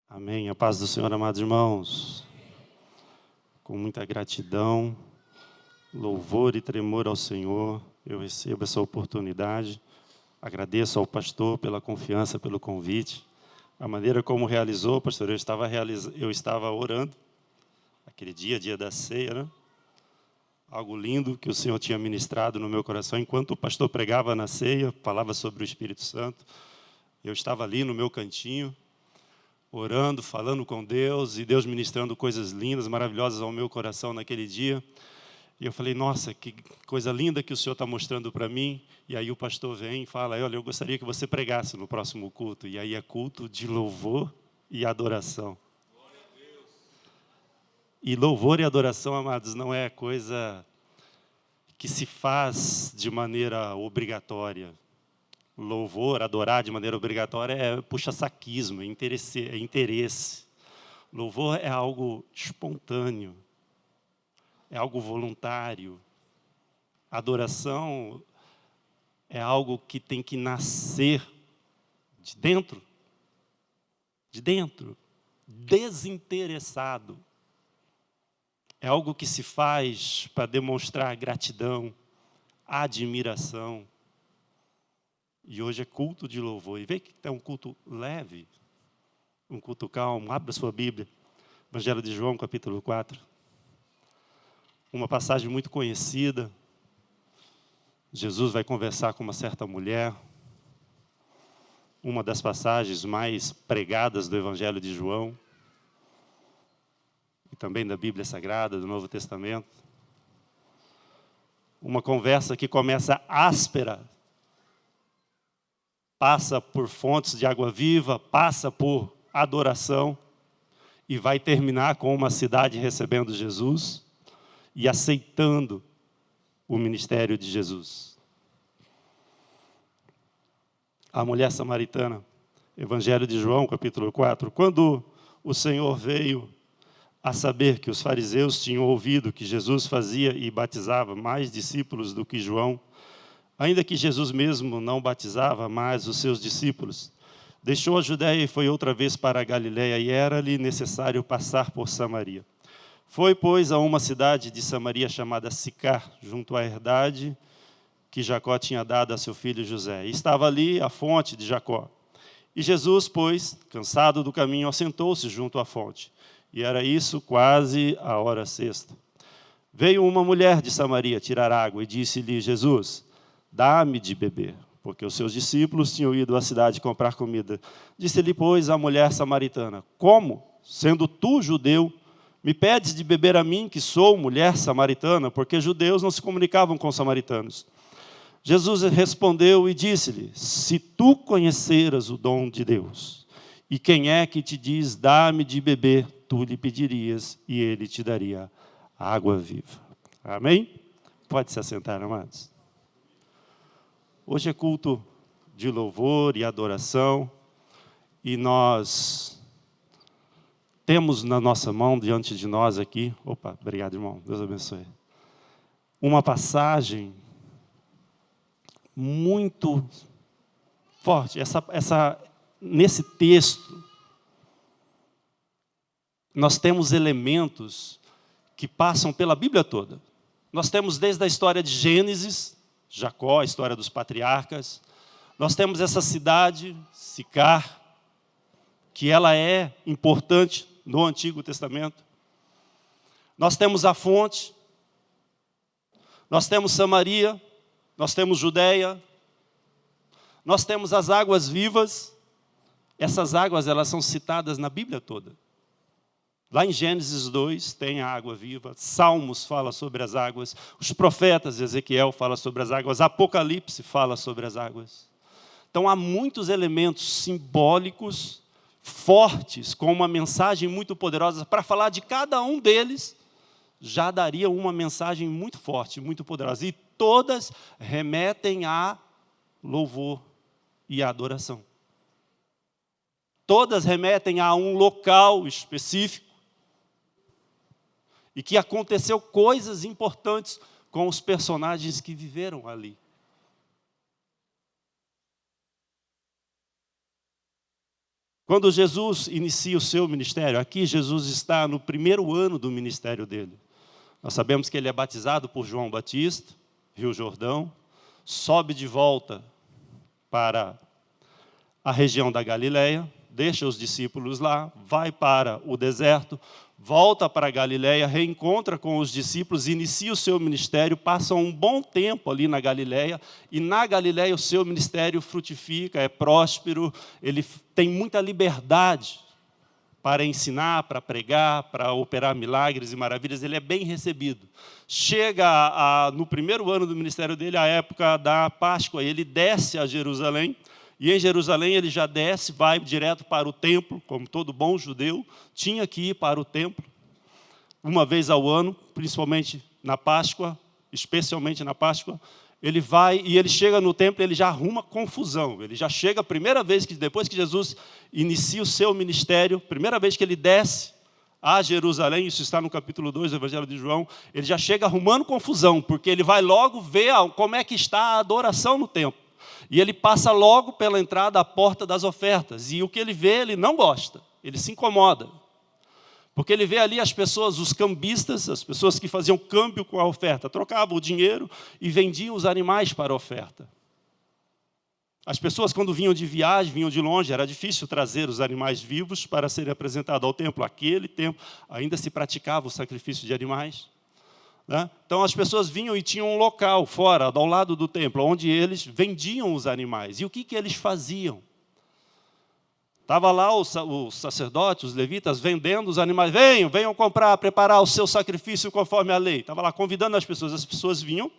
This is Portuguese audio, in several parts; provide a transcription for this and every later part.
Amém. A paz do Senhor, amados irmãos. Com muita gratidão, louvor e tremor ao Senhor, eu recebo essa oportunidade. Agradeço ao pastor pela confiança, pelo convite. A maneira como realizou, pastor, eu estava orando, aquele dia da ceia, né? Algo lindo que o Senhor tinha ministrado no meu coração. Enquanto o pastor pregava na ceia, falava sobre o Espírito Santo, eu estava ali no meu cantinho, orando, falando com Deus, e Deus ministrando coisas lindas, maravilhosas ao meu coração naquele dia. E eu falei, nossa, que coisa linda que o Senhor está mostrando para mim. E aí o pastor vem e fala, olha, eu gostaria que você pregasse no próximo culto. E aí é culto de louvor e adoração. E louvor e adoração, amados, não é coisa que se faz de maneira obrigatória. Louvor, adorar de maneira obrigatória é puxa-saquismo, é interesse. Louvor é algo espontâneo, é algo voluntário. Adoração é algo que tem que nascer de dentro, desinteressado. É algo que se faz para demonstrar gratidão, admiração. E hoje é culto de louvor. E vê que é um culto leve, um culto calmo. Abra sua Bíblia, Evangelho de João, capítulo 4. Uma passagem muito conhecida. Jesus vai conversar com uma certa mulher. Uma das passagens mais pregadas do Evangelho de João. E também da Bíblia Sagrada, do Novo Testamento. Uma conversa que começa áspera. Passa por fontes de água viva, passa por adoração. E vai terminar com uma cidade recebendo Jesus e aceitando o ministério de Jesus. A mulher samaritana, Evangelho de João, capítulo 4. Quando o Senhor veio a saber que os fariseus tinham ouvido que Jesus fazia e batizava mais discípulos do que João, ainda que Jesus mesmo não batizava mais os seus discípulos, deixou a Judéia e foi outra vez para a Galiléia, e era-lhe necessário passar por Samaria. Foi, pois, a uma cidade de Samaria chamada Sicar, junto à herdade que Jacó tinha dado a seu filho José. E estava ali a fonte de Jacó. E Jesus, pois, cansado do caminho, assentou-se junto à fonte. E era isso quase a hora sexta. Veio uma mulher de Samaria tirar água e disse-lhe, Jesus, dá-me de beber, porque os seus discípulos tinham ido à cidade comprar comida. Disse-lhe, pois, a mulher samaritana, como, sendo tu judeu, me pedes de beber a mim, que sou mulher samaritana? Porque judeus não se comunicavam com samaritanos. Jesus respondeu e disse-lhe, se tu conheceras o dom de Deus, e quem é que te diz, dá-me de beber, tu lhe pedirias, e ele te daria água viva. Amém? Pode se assentar, amados. Hoje é culto de louvor e adoração, e nós temos na nossa mão, diante de nós aqui, opa, obrigado, irmão, Deus abençoe, uma passagem muito forte. Nesse texto, nós temos elementos que passam pela Bíblia toda. Nós temos desde a história de Gênesis, Jacó, a história dos patriarcas. Nós temos essa cidade, Sicar, que ela é importante no Antigo Testamento. Nós temos a fonte. Nós temos Samaria. Nós temos Judeia. Nós temos as águas vivas. Essas águas, elas são citadas na Bíblia toda. Lá em Gênesis 2 tem a água viva, Salmos fala sobre as águas, os profetas, Ezequiel fala sobre as águas, Apocalipse fala sobre as águas. Então há muitos elementos simbólicos, fortes, com uma mensagem muito poderosa. Para falar de cada um deles, já daria uma mensagem muito forte, muito poderosa. E todas remetem a louvor e a adoração. Todas remetem a um local específico. E que aconteceu coisas importantes com os personagens que viveram ali. Quando Jesus inicia o seu ministério, aqui Jesus está no primeiro ano do ministério dele. Nós sabemos que ele é batizado por João Batista, Rio Jordão, sobe de volta para a região da Galileia, deixa os discípulos lá, vai para o deserto, volta para a Galileia, reencontra com os discípulos, inicia o seu ministério, passa um bom tempo ali na Galileia, e na Galileia o seu ministério frutifica, é próspero, ele tem muita liberdade para ensinar, para pregar, para operar milagres e maravilhas, ele é bem recebido. Chega no primeiro ano do ministério dele, a época da Páscoa, ele desce a Jerusalém, e em Jerusalém ele já desce, vai direto para o templo, como todo bom judeu, tinha que ir para o templo, uma vez ao ano, principalmente na Páscoa, especialmente na Páscoa, ele vai e ele chega no templo, ele já arruma confusão, ele já chega, a primeira vez, depois que Jesus inicia o seu ministério, primeira vez que ele desce a Jerusalém, isso está no capítulo 2 do Evangelho de João, ele já chega arrumando confusão, porque ele vai logo ver como é que está a adoração no templo. E ele passa logo pela entrada à porta das ofertas. E o que ele vê, ele não gosta. Ele se incomoda. Porque ele vê ali as pessoas, os cambistas, as pessoas que faziam câmbio com a oferta. Trocavam o dinheiro e vendiam os animais para a oferta. As pessoas, quando vinham de viagem, vinham de longe, era difícil trazer os animais vivos para serem apresentados ao templo. Aquele tempo ainda se praticava o sacrifício de animais. Então as pessoas vinham e tinham um local fora, ao lado do templo, onde eles vendiam os animais. E o que eles faziam? Estava lá os sacerdotes, os levitas, vendendo os animais. Venham comprar, preparar o seu sacrifício conforme a lei. Estava lá convidando as pessoas vinham,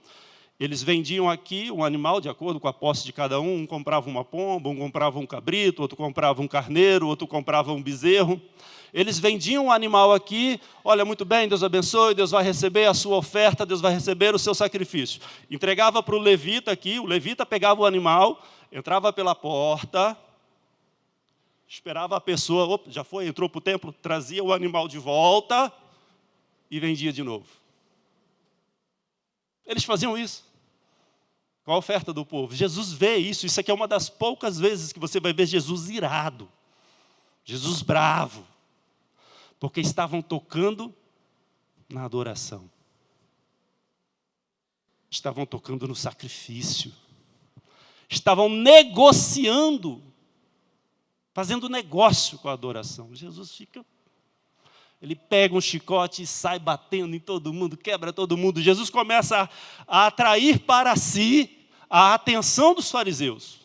eles vendiam aqui um animal de acordo com a posse de cada um. Um comprava uma pomba, um comprava um cabrito, outro comprava um carneiro, outro comprava um bezerro. Eles vendiam um animal aqui, olha, muito bem, Deus abençoe, Deus vai receber a sua oferta, Deus vai receber o seu sacrifício. Entregava para o levita aqui, o levita pegava o animal, entrava pela porta, esperava a pessoa, já foi, entrou para o templo, trazia o animal de volta e vendia de novo. Eles faziam isso com a oferta do povo. Jesus vê isso, isso aqui é uma das poucas vezes que você vai ver Jesus irado, Jesus bravo. Porque estavam tocando na adoração. Estavam tocando no sacrifício. Estavam negociando, fazendo negócio com a adoração. Jesus ele pega um chicote e sai batendo em todo mundo, quebra todo mundo. Jesus começa a atrair para si a atenção dos fariseus,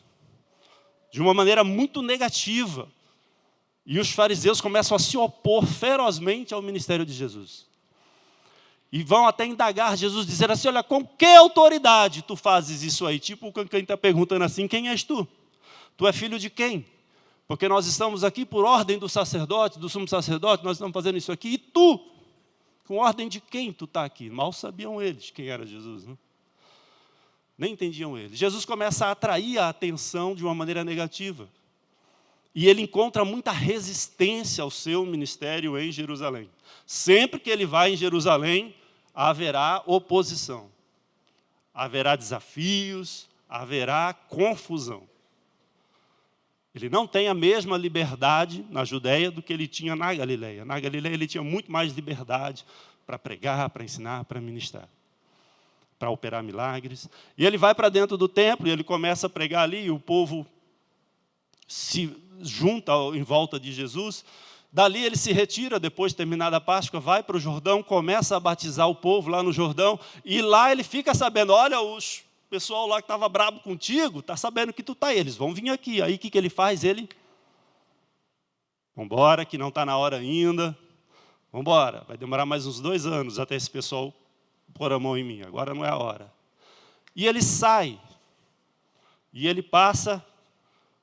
de uma maneira muito negativa. E os fariseus começam a se opor ferozmente ao ministério de Jesus. E vão até indagar Jesus, dizer assim, olha, com que autoridade tu fazes isso aí? Tipo quem está perguntando assim, quem és tu? Tu é filho de quem? Porque nós estamos aqui por ordem do sacerdote, do sumo sacerdote, nós estamos fazendo isso aqui. E tu? Com ordem de quem tu está aqui? Mal sabiam eles quem era Jesus, né? Nem entendiam eles. Jesus começa a atrair a atenção de uma maneira negativa. E ele encontra muita resistência ao seu ministério em Jerusalém. Sempre que ele vai em Jerusalém, haverá oposição. Haverá desafios, haverá confusão. Ele não tem a mesma liberdade na Judéia do que ele tinha na Galileia. Na Galileia ele tinha muito mais liberdade para pregar, para ensinar, para ministrar, para operar milagres. E ele vai para dentro do templo e ele começa a pregar ali, e o povo se junta em volta de Jesus. Dali ele se retira, depois de terminada a Páscoa, vai para o Jordão, começa a batizar o povo lá no Jordão, e lá ele fica sabendo, olha, os pessoal lá que estava bravo contigo, está sabendo que tu está aí, eles vão vir aqui. Aí o que ele faz? Ele, vamos embora, que não está na hora ainda, vamos embora, vai demorar mais uns 2 anos até esse pessoal pôr a mão em mim, agora não é a hora. E ele sai, e ele passa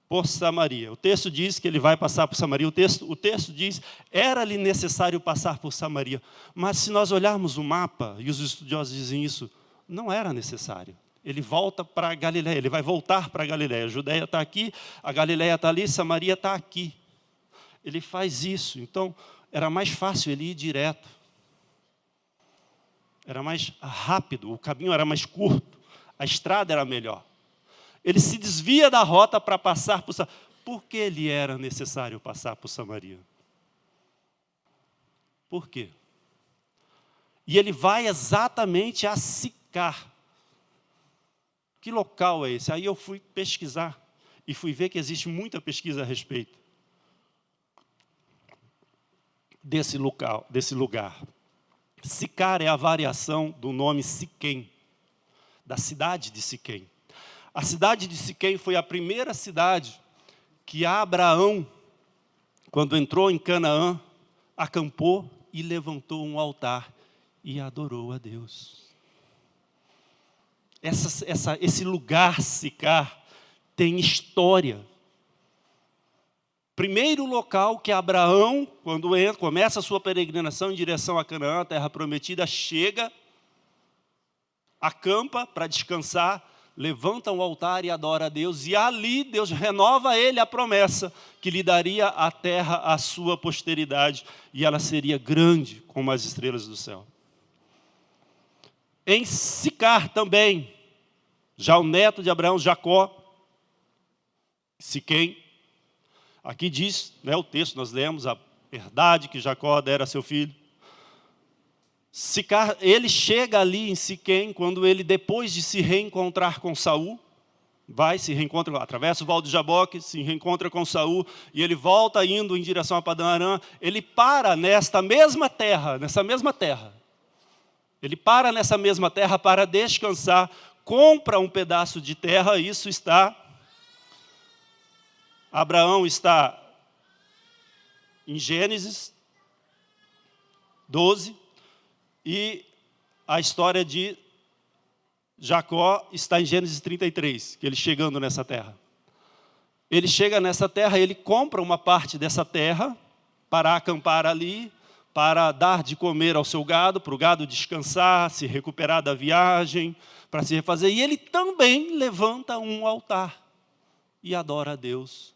por Samaria. O texto diz que ele vai passar por Samaria. O texto diz, era-lhe necessário passar por Samaria. Mas se nós olharmos o mapa, e os estudiosos dizem isso, não era necessário. Ele volta para a Galileia, ele vai voltar para a Galileia. A Judeia está aqui, a Galileia está ali, Samaria está aqui. Ele faz isso, então era mais fácil ele ir direto. Era mais rápido, o caminho era mais curto, a estrada era melhor. Ele se desvia da rota para passar por... por que lhe era necessário passar por Samaria? Por quê? E ele vai exatamente a Sicar. Que local é esse? Aí eu fui pesquisar e fui ver que existe muita pesquisa a respeito desse lugar. Sicar é a variação do nome Siquém, da cidade de Siquém. A cidade de Siquém foi a primeira cidade que Abraão, quando entrou em Canaã, acampou e levantou um altar e adorou a Deus. Esse lugar, Sicar, tem história. Primeiro local que Abraão, quando começa a sua peregrinação em direção a Canaã, a terra prometida, chega, acampa para descansar, levanta um altar e adora a Deus, e ali Deus renova a ele a promessa que lhe daria a terra à sua posteridade, e ela seria grande como as estrelas do céu. Em Sicar também, já o neto de Abraão, Jacó, Siquém, aqui diz, o texto, nós lemos, a verdade que Jacó dera a seu filho. Sicar, ele chega ali em Siquém, quando ele, depois de se reencontrar com Saul, se reencontra, atravessa o Val de Jaboque, se reencontra com Saul, e ele volta indo em direção a Padã Arã, ele para nessa mesma terra. Ele para nessa mesma terra para descansar, compra um pedaço de terra, Abraão está em Gênesis 12, e a história de Jacó está em Gênesis 33, que ele chegando nessa terra. Ele chega nessa terra, ele compra uma parte dessa terra para acampar ali, para dar de comer ao seu gado, para o gado descansar, se recuperar da viagem, para se refazer. E ele também levanta um altar e adora a Deus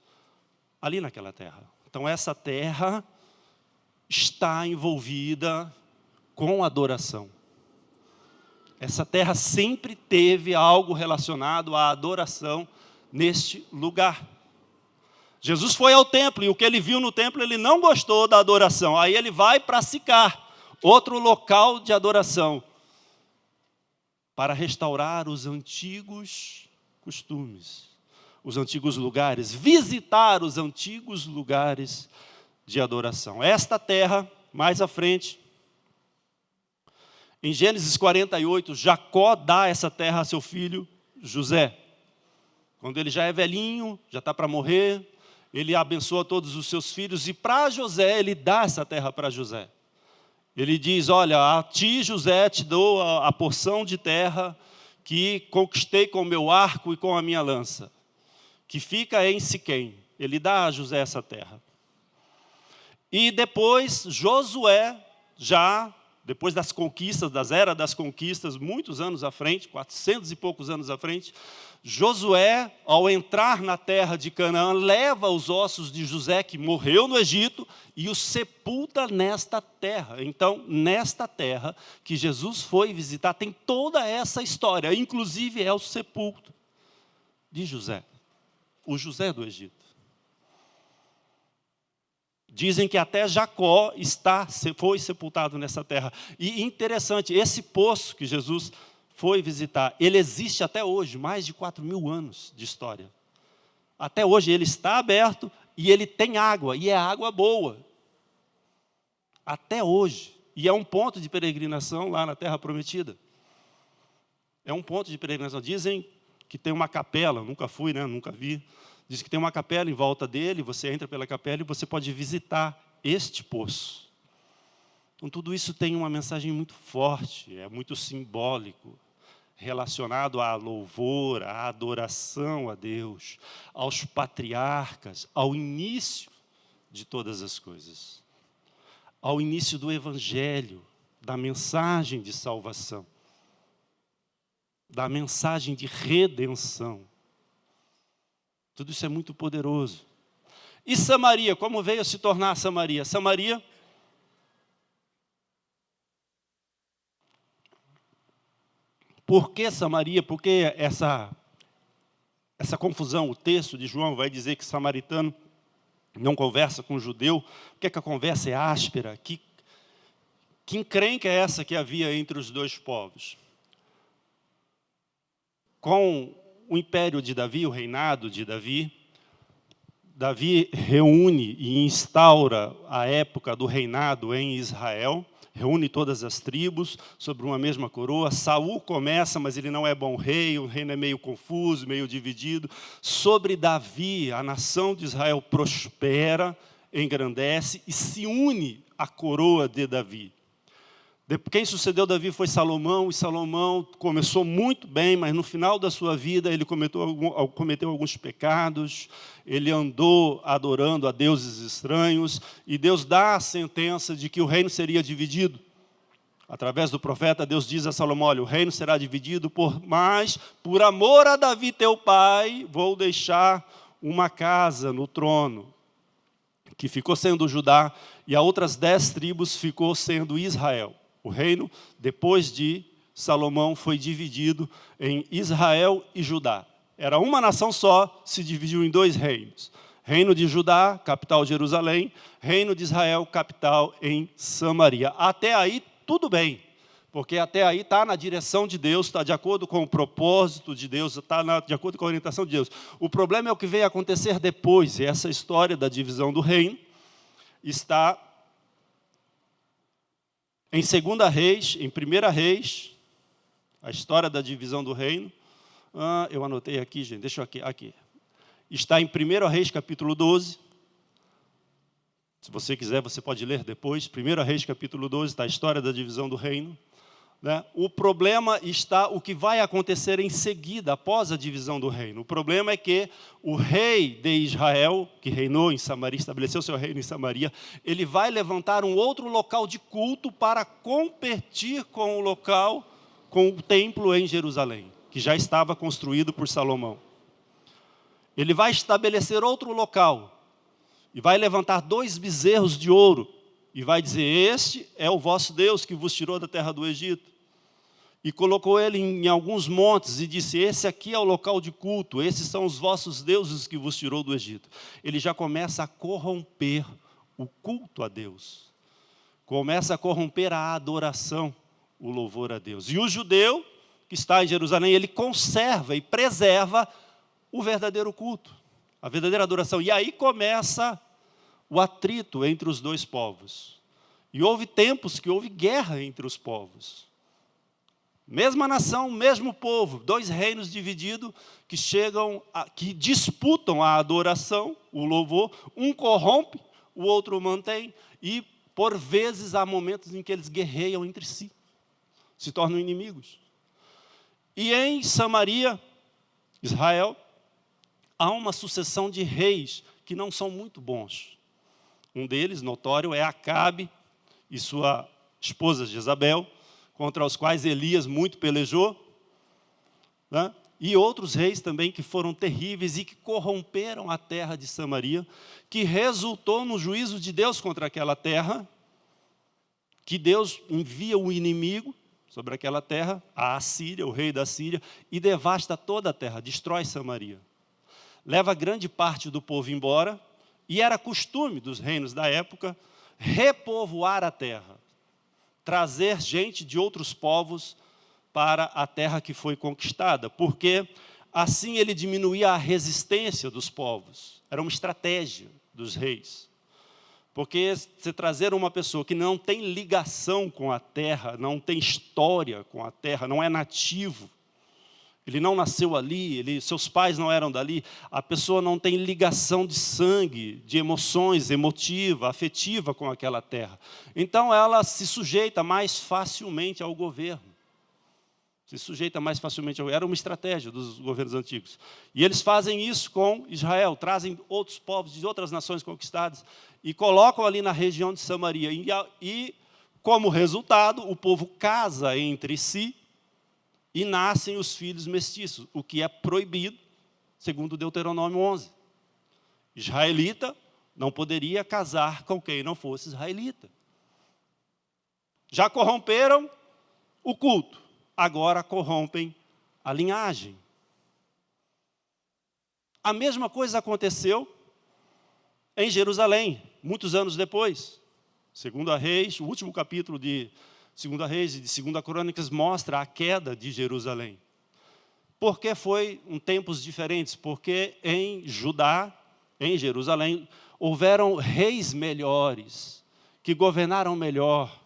ali naquela terra. Então essa terra está envolvida com adoração. Essa terra sempre teve algo relacionado à adoração neste lugar. Jesus foi ao templo, e o que ele viu no templo, ele não gostou da adoração. Aí ele vai para Sicar, outro local de adoração, para restaurar os antigos costumes, os antigos lugares, visitar os antigos lugares de adoração. Esta terra, mais à frente, em Gênesis 48, Jacó dá essa terra a seu filho José. Quando ele já é velhinho, já está para morrer, ele abençoa todos os seus filhos, e para José, ele dá essa terra para José. Ele diz, olha, a ti, José, te dou a porção de terra que conquistei com o meu arco e com a minha lança, que fica em Siquém. Ele dá a José essa terra. E depois, Josué, já depois das conquistas, das eras das conquistas, muitos anos à frente, 400 e poucos anos à frente, Josué, ao entrar na terra de Canaã, leva os ossos de José, que morreu no Egito, e os sepulta nesta terra. Então, nesta terra que Jesus foi visitar, tem toda essa história, inclusive é o sepulcro de José, o José do Egito. Dizem que até Jacó foi sepultado nessa terra. E interessante, esse poço que Jesus foi visitar, ele existe até hoje, mais de 4.000 anos de história. Até hoje ele está aberto e ele tem água, e é água boa. Até hoje. E é um ponto de peregrinação lá na Terra Prometida. É um ponto de peregrinação. Dizem que tem uma capela, nunca fui, nunca vi. Diz que tem uma capela em volta dele, você entra pela capela e você pode visitar este poço. Então, tudo isso tem uma mensagem muito forte, é muito simbólico, relacionado a louvor, à adoração a Deus, aos patriarcas, ao início de todas as coisas, ao início do Evangelho, da mensagem de salvação, da mensagem de redenção. Tudo isso é muito poderoso. E Samaria, como veio a se tornar Samaria? Samaria, por que Samaria? Porque essa essa confusão. O texto de João vai dizer que samaritano não conversa com judeu. Por que a conversa é áspera? Que encrenca é essa que havia entre os dois povos? Com o império de Davi, o reinado de Davi, Davi reúne e instaura a época do reinado em Israel, reúne todas as tribos sobre uma mesma coroa. Saul começa, mas ele não é bom rei, o reino é meio confuso, meio dividido. Sobre Davi, a nação de Israel prospera, engrandece e se une à coroa de Davi. Quem sucedeu Davi foi Salomão, e Salomão começou muito bem, mas no final da sua vida ele cometeu alguns pecados, ele andou adorando a deuses estranhos, e Deus dá a sentença de que o reino seria dividido. Através do profeta, Deus diz a Salomão: olha, o reino será dividido, mas por amor a Davi teu pai, vou deixar uma casa no trono, que ficou sendo Judá, e a outras 10 tribos ficou sendo Israel. O reino, depois de Salomão, foi dividido em Israel e Judá. Era uma nação só, se dividiu em 2 reinos. Reino de Judá, capital Jerusalém. Reino de Israel, capital em Samaria. Até aí, tudo bem. Porque até aí está na direção de Deus, está de acordo com o propósito de Deus, está de acordo com a orientação de Deus. O problema é o que veio acontecer depois. E essa história da divisão do reino está em 2 Reis, em 1 Reis, a história da divisão do reino. Eu anotei aqui, gente, deixa eu aqui. Está em 1 Reis, capítulo 12. Se você quiser, você pode ler depois. 1 Reis, capítulo 12, está a história da divisão do reino. O problema está o que vai acontecer em seguida, após a divisão do reino. O problema é que o rei de Israel, que reinou em Samaria, estabeleceu seu reino em Samaria, ele vai levantar um outro local de culto para competir com o local, com o templo em Jerusalém, que já estava construído por Salomão. Ele vai estabelecer outro local e vai levantar 2 bezerros de ouro e vai dizer: este é o vosso Deus que vos tirou da terra do Egito. E colocou ele em alguns montes e disse: esse aqui é o local de culto, esses são os vossos deuses que vos tirou do Egito. Ele já começa a corromper o culto a Deus. Começa a corromper a adoração, o louvor a Deus. E o judeu que está em Jerusalém, ele conserva e preserva o verdadeiro culto, a verdadeira adoração. E aí começa o atrito entre os 2 povos. E houve tempos que houve guerra entre os povos. Mesma nação, mesmo povo, 2 reinos divididos que disputam a adoração, o louvor. Um corrompe, o outro mantém. E, por vezes, há momentos em que eles guerreiam entre si, se tornam inimigos. E em Samaria, Israel, há uma sucessão de reis que não são muito bons. Um deles, notório, é Acabe e sua esposa Jezabel, contra os quais Elias muito pelejou, e outros reis também que foram terríveis e que corromperam a terra de Samaria, que resultou no juízo de Deus contra aquela terra, que Deus envia o inimigo sobre aquela terra, a Assíria, o rei da Síria, e devasta toda a terra, destrói Samaria. Leva grande parte do povo embora, e era costume dos reinos da época repovoar a terra, trazer gente de outros povos para a terra que foi conquistada, porque assim ele diminuía a resistência dos povos. Era uma estratégia dos reis. Porque se trazer uma pessoa que não tem ligação com a terra, não tem história com a terra, não é nativo, ele não nasceu ali, seus pais não eram dali, a pessoa não tem ligação de sangue, de emoções, emotiva, afetiva com aquela terra. Então ela se sujeita mais facilmente ao governo. Era uma estratégia dos governos antigos. E eles fazem isso com Israel, trazem outros povos de outras nações conquistadas e colocam ali na região de Samaria. E como resultado, o povo casa entre si, e nascem os filhos mestiços, o que é proibido, segundo Deuteronômio 11. Israelita não poderia casar com quem não fosse israelita. Já corromperam o culto, agora corrompem a linhagem. A mesma coisa aconteceu em Jerusalém, muitos anos depois. Segunda Reis, o último capítulo de Segunda Reis e de Segunda Crônicas mostra a queda de Jerusalém. Porque foi em tempos diferentes, porque em Judá, em Jerusalém, houveram reis melhores, que governaram melhor,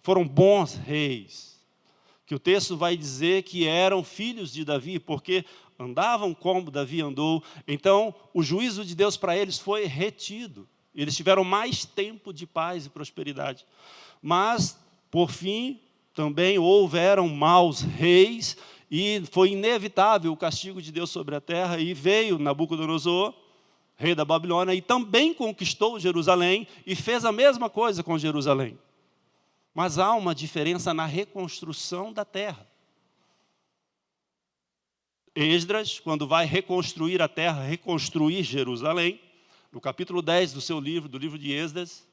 foram bons reis, que o texto vai dizer que eram filhos de Davi, porque andavam como Davi andou. Então, o juízo de Deus para eles foi retido. Eles tiveram mais tempo de paz e prosperidade. Mas, por fim, também houveram maus reis, e foi inevitável o castigo de Deus sobre a terra, e veio Nabucodonosor, rei da Babilônia, e também conquistou Jerusalém, e fez a mesma coisa com Jerusalém. Mas há uma diferença na reconstrução da terra. Esdras, quando vai reconstruir a terra, reconstruir Jerusalém, no capítulo 10 do seu livro, do livro de Esdras,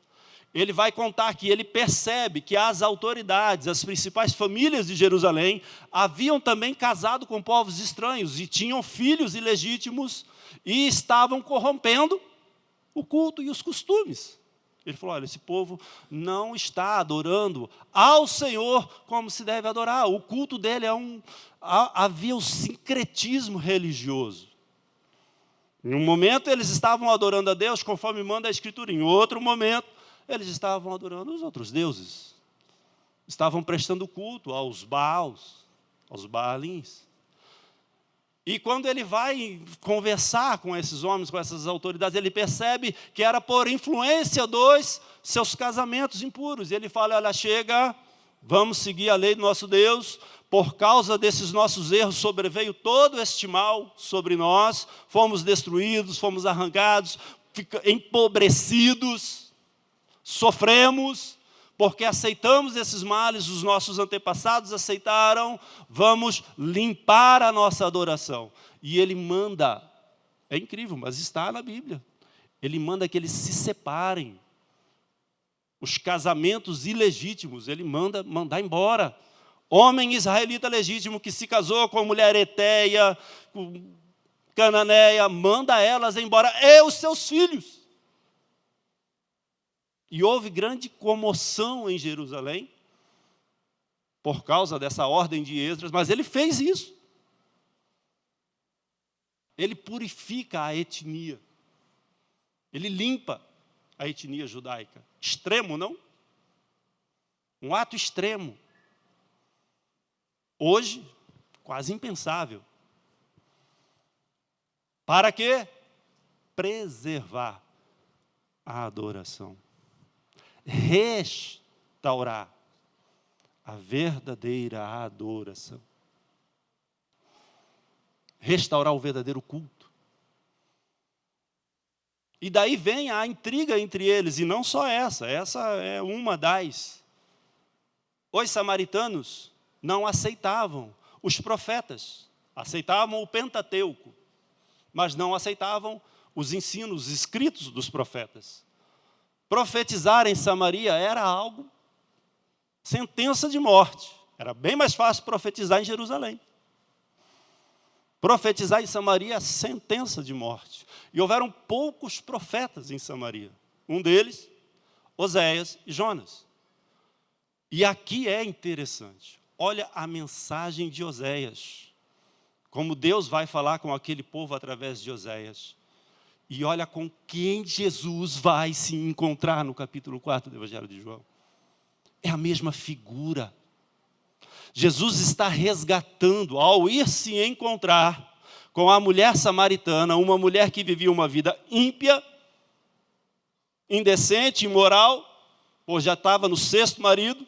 ele vai contar que ele percebe que as autoridades, as principais famílias de Jerusalém, haviam também casado com povos estranhos e tinham filhos ilegítimos e estavam corrompendo o culto e os costumes. Ele falou, olha, esse povo não está adorando ao Senhor como se deve adorar. O culto dele havia um sincretismo religioso. Em um momento eles estavam adorando a Deus conforme manda a Escritura. Em outro momento eles estavam adorando os outros deuses. Estavam prestando culto aos Baals, aos Baalins. E quando ele vai conversar com esses homens, com essas autoridades, ele percebe que era por influência dos seus casamentos impuros. E ele fala, olha, chega, vamos seguir a lei do nosso Deus. Por causa desses nossos erros sobreveio todo este mal sobre nós. Fomos destruídos, fomos arrancados, empobrecidos. Sofremos, porque aceitamos esses males, os nossos antepassados aceitaram, vamos limpar a nossa adoração. E ele manda, é incrível, mas está na Bíblia, ele manda que eles se separem. Os casamentos ilegítimos, ele manda mandar embora. Homem israelita legítimo que se casou com mulher eteia, com cananeia, manda elas embora, e os seus filhos. E houve grande comoção em Jerusalém, por causa dessa ordem de Esdras, mas ele fez isso. Ele purifica a etnia. Ele limpa a etnia judaica. Extremo, não? Um ato extremo. Hoje, quase impensável. Para quê? Preservar a adoração. Restaurar a verdadeira adoração. Restaurar o verdadeiro culto. E daí vem a intriga entre eles, e não só essa é uma das. Os samaritanos não aceitavam os profetas, aceitavam o Pentateuco, mas não aceitavam os ensinos escritos dos profetas. Profetizar em Samaria era algo, sentença de morte. Era bem mais fácil profetizar em Jerusalém. Profetizar em Samaria, sentença de morte. E houveram poucos profetas em Samaria. Um deles, Oséias e Jonas. E aqui é interessante. Olha a mensagem de Oséias. Como Deus vai falar com aquele povo através de Oséias. E olha com quem Jesus vai se encontrar no capítulo 4 do Evangelho de João. É a mesma figura. Jesus está resgatando, ao ir se encontrar com a mulher samaritana, uma mulher que vivia uma vida ímpia, indecente, imoral, ou já estava no sexto marido.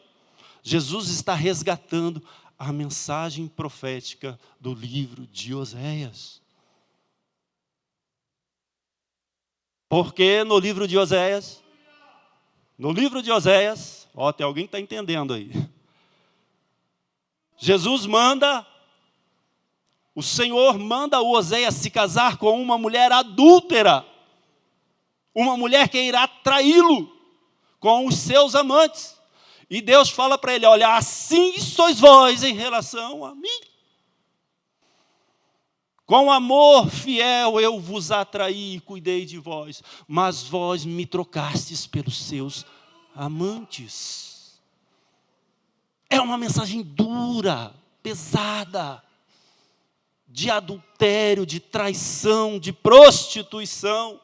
Jesus está resgatando a mensagem profética do livro de Oséias. Porque no livro de Oséias, ó, tem alguém que está entendendo aí. Jesus manda, o Senhor manda o Oséias se casar com uma mulher adúltera. Uma mulher que irá traí-lo com os seus amantes. E Deus fala para ele, olha, assim sois vós em relação a mim. Com amor fiel eu vos atraí e cuidei de vós, mas vós me trocastes pelos seus amantes. É uma mensagem dura, pesada, de adultério, de traição, de prostituição.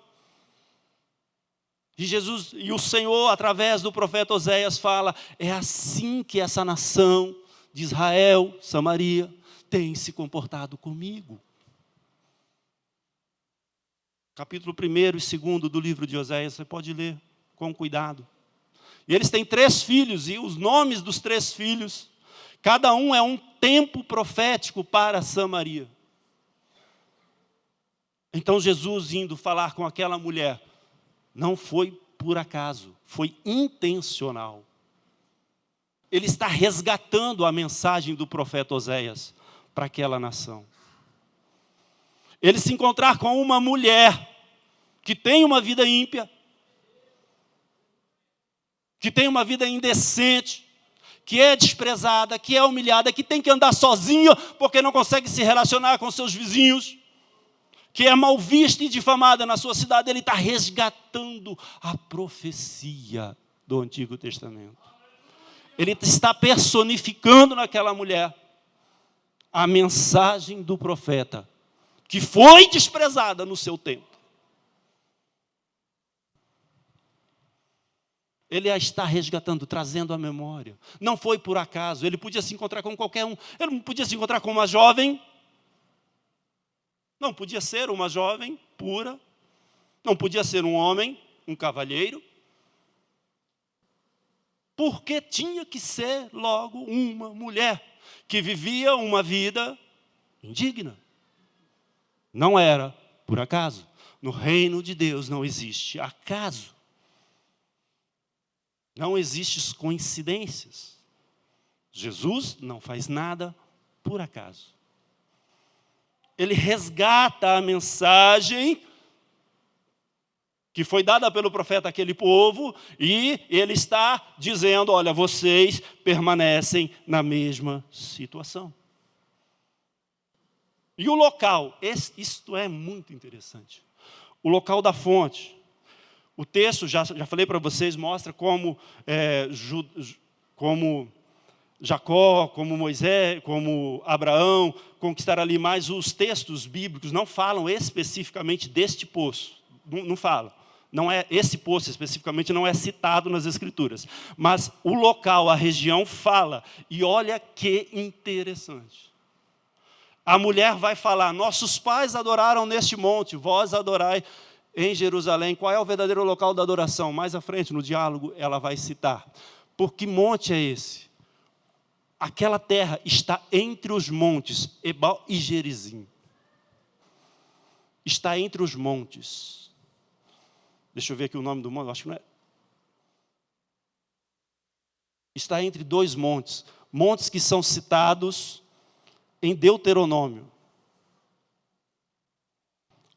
E Jesus e o Senhor, através do profeta Oséias, fala: é assim que essa nação de Israel, Samaria, tem se comportado comigo. Capítulo 1 e 2 do livro de Oséias, você pode ler com cuidado. E eles têm 3 filhos, e os nomes dos 3 filhos, cada um é um tempo profético para Samaria. Então Jesus indo falar com aquela mulher, não foi por acaso, foi intencional. Ele está resgatando a mensagem do profeta Oséias para aquela nação. Ele se encontrar com uma mulher que tem uma vida ímpia, que tem uma vida indecente, que é desprezada, que é humilhada, que tem que andar sozinha porque não consegue se relacionar com seus vizinhos, que é mal vista e difamada na sua cidade. Ele está resgatando a profecia do Antigo Testamento. Ele está personificando naquela mulher a mensagem do profeta, que foi desprezada no seu tempo. Ele a está resgatando, trazendo à memória. Não foi por acaso. Ele podia se encontrar com qualquer um. Ele não podia se encontrar com uma jovem. Não podia ser uma jovem pura. Não podia ser um homem, um cavalheiro. Porque tinha que ser logo uma mulher que vivia uma vida indigna. Não era por acaso. No reino de Deus não existe acaso. Não existem coincidências. Jesus não faz nada por acaso. Ele resgata a mensagem que foi dada pelo profeta àquele povo, e ele está dizendo: olha, vocês permanecem na mesma situação. E o local, isto é muito interessante. O local da fonte. O texto, já falei para vocês, mostra como Jacó, como Moisés, como Abraão conquistaram ali, mas os textos bíblicos não falam especificamente deste poço. Não falam. Não é, esse poço especificamente não é citado nas Escrituras. Mas o local, a região fala. E olha que interessante. A mulher vai falar: nossos pais adoraram neste monte, vós adorai em Jerusalém. Qual é o verdadeiro local da adoração? Mais à frente, no diálogo, ela vai citar. Por que monte é esse? Aquela terra está entre os montes, Ebal e Gerizim. Está entre os montes. Deixa eu ver aqui o nome do monte, acho que não é. Está entre 2 montes. Montes que são citados em Deuteronômio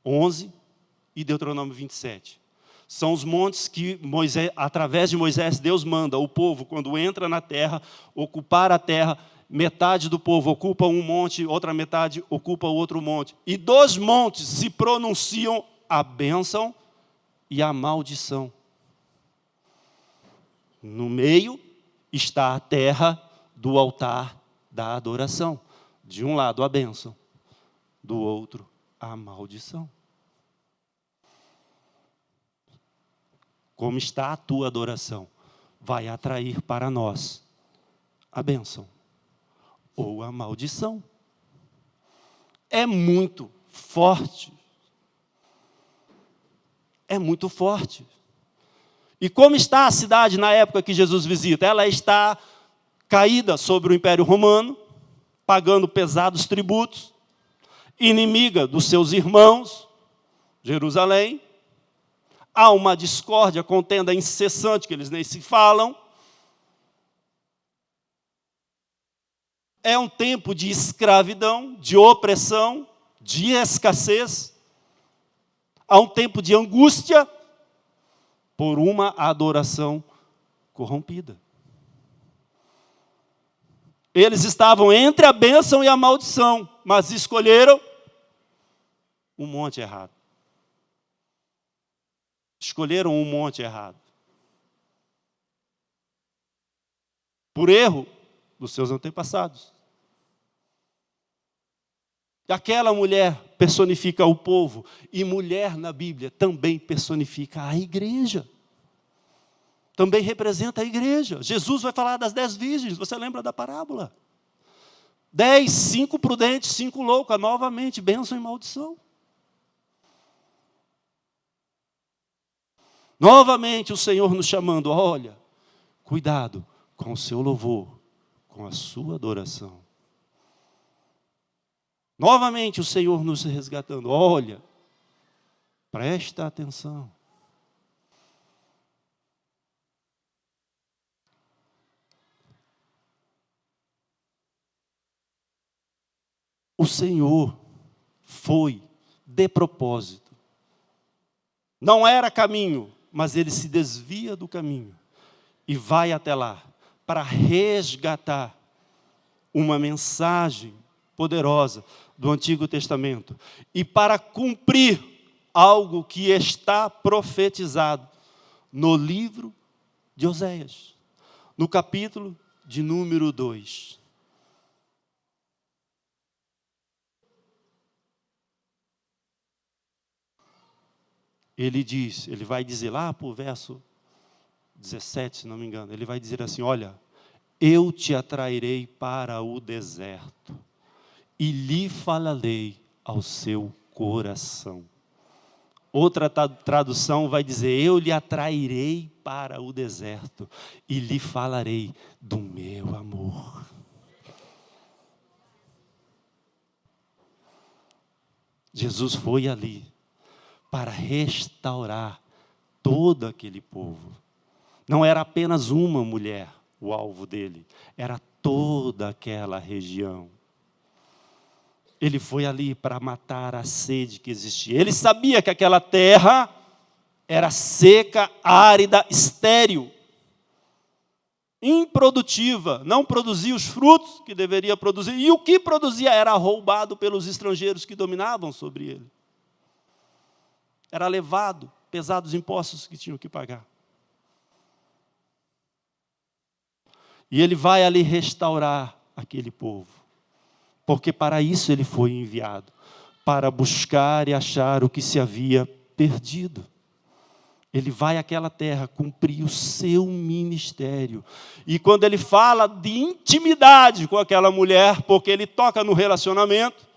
11 e Deuteronômio 27. São os montes que Moisés, através de Moisés, Deus manda o povo, quando entra na terra, ocupar a terra. Metade do povo ocupa um monte, outra metade ocupa outro monte. E 2 montes se pronunciam a bênção e a maldição. No meio está a terra do altar da adoração. De um lado a bênção, do outro a maldição. Como está a tua adoração, vai atrair para nós a bênção ou a maldição. É muito forte. É muito forte. E como está a cidade na época que Jesus visita? Ela está caída sobre o Império Romano, pagando pesados tributos, inimiga dos seus irmãos, Jerusalém. Há uma discórdia, contenda incessante, que eles nem se falam. É um tempo de escravidão, de opressão, de escassez. Há um tempo de angústia por uma adoração corrompida. Eles estavam entre a bênção e a maldição, mas escolheram um monte errado. Escolheram um monte errado. Por erro dos seus antepassados. Aquela mulher personifica o povo, e mulher na Bíblia também personifica a igreja. Também representa a igreja. Jesus vai falar das 10 virgens, você lembra da parábola? 10, 5 prudentes, 5 loucas, novamente, bênção e maldição. Novamente o Senhor nos chamando, olha, cuidado com o seu louvor, com a sua adoração. Novamente o Senhor nos resgatando, olha, presta atenção. O Senhor foi de propósito. Não era caminho, mas ele se desvia do caminho e vai até lá para resgatar uma mensagem poderosa do Antigo Testamento e para cumprir algo que está profetizado no livro de Oséias, no capítulo de número 2. Ele vai dizer lá para o verso 17, se não me engano, ele vai dizer assim, olha, eu te atrairei para o deserto e lhe falarei ao seu coração. Outra tradução vai dizer, eu lhe atrairei para o deserto e lhe falarei do meu amor. Jesus foi ali para restaurar todo aquele povo. Não era apenas uma mulher o alvo dele, era toda aquela região. Ele foi ali para matar a sede que existia. Ele sabia que aquela terra era seca, árida, estéril, improdutiva, não produzia os frutos que deveria produzir, e o que produzia era roubado pelos estrangeiros que dominavam sobre ele. Era levado, pesados impostos que tinham que pagar. E ele vai ali restaurar aquele povo. Porque para isso ele foi enviado. Para buscar e achar o que se havia perdido. Ele vai àquela terra cumprir o seu ministério. E quando ele fala de intimidade com aquela mulher, porque ele toca no relacionamento,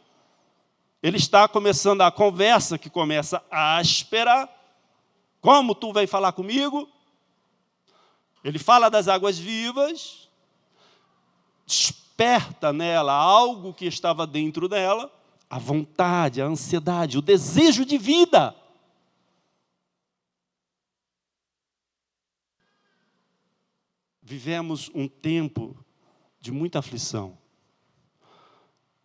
ele está começando a conversa que começa áspera. Como tu vai falar comigo? Ele fala das águas vivas, desperta nela algo que estava dentro dela, a vontade, a ansiedade, o desejo de vida. Vivemos um tempo de muita aflição,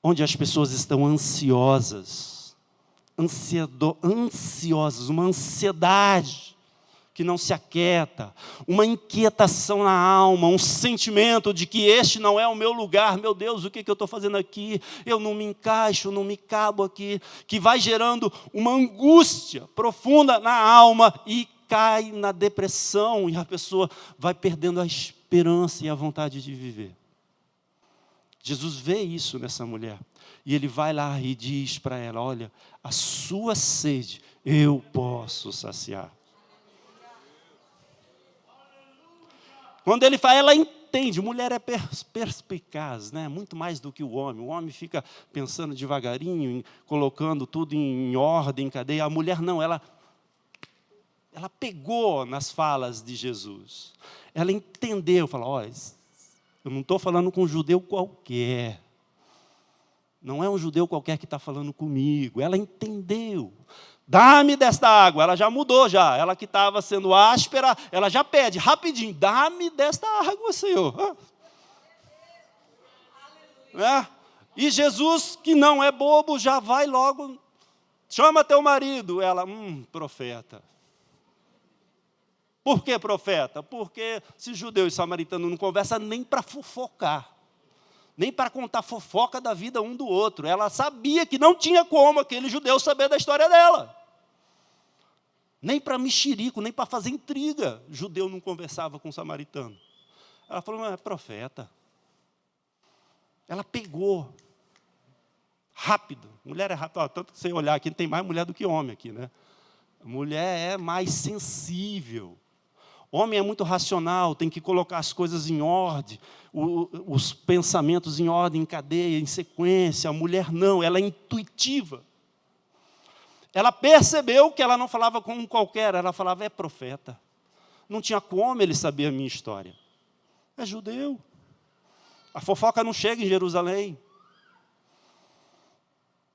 onde as pessoas estão ansiosas, uma ansiedade que não se aquieta, uma inquietação na alma, um sentimento de que este não é o meu lugar, meu Deus, o que eu estou fazendo aqui? Eu não me encaixo, não me cabo aqui, que vai gerando uma angústia profunda na alma e cai na depressão, e a pessoa vai perdendo a esperança e a vontade de viver. Jesus vê isso nessa mulher, e ele vai lá e diz para ela, olha, a sua sede eu posso saciar. Quando ele fala, ela entende, mulher é perspicaz, né? Muito mais do que o homem fica pensando devagarinho, colocando tudo em ordem, em cadeia, a mulher não, ela pegou nas falas de Jesus, ela entendeu, falou, olha, eu não estou falando com um judeu qualquer. Não é um judeu qualquer que está falando comigo. Ela entendeu. Dá-me desta água. Ela já mudou já. Ela que estava sendo áspera, ela já pede rapidinho. Dá-me desta água, Senhor. E Jesus, que não é bobo, já vai logo. Chama teu marido. Ela, profeta. Por que profeta? Porque se judeu e samaritano não conversam nem para fofocar. nem para contar fofoca da vida um do outro. Ela sabia que não tinha como aquele judeu saber da história dela. Nem para mexerico, nem para fazer intriga. O judeu não conversava com o samaritano. Ela falou, mas é profeta. Ela pegou. Rápido. Mulher é rápida. Tanto que você olhar aqui, tem mais mulher do que homem aqui, né? Mulher é mais sensível. Homem é muito racional, tem que colocar as coisas em ordem, os pensamentos em ordem, em cadeia, em sequência. A mulher não, ela é intuitiva. Ela percebeu que ela não falava com um qualquer, ela falava, é profeta. Não tinha como ele saber a minha história. É judeu. A fofoca não chega em Jerusalém.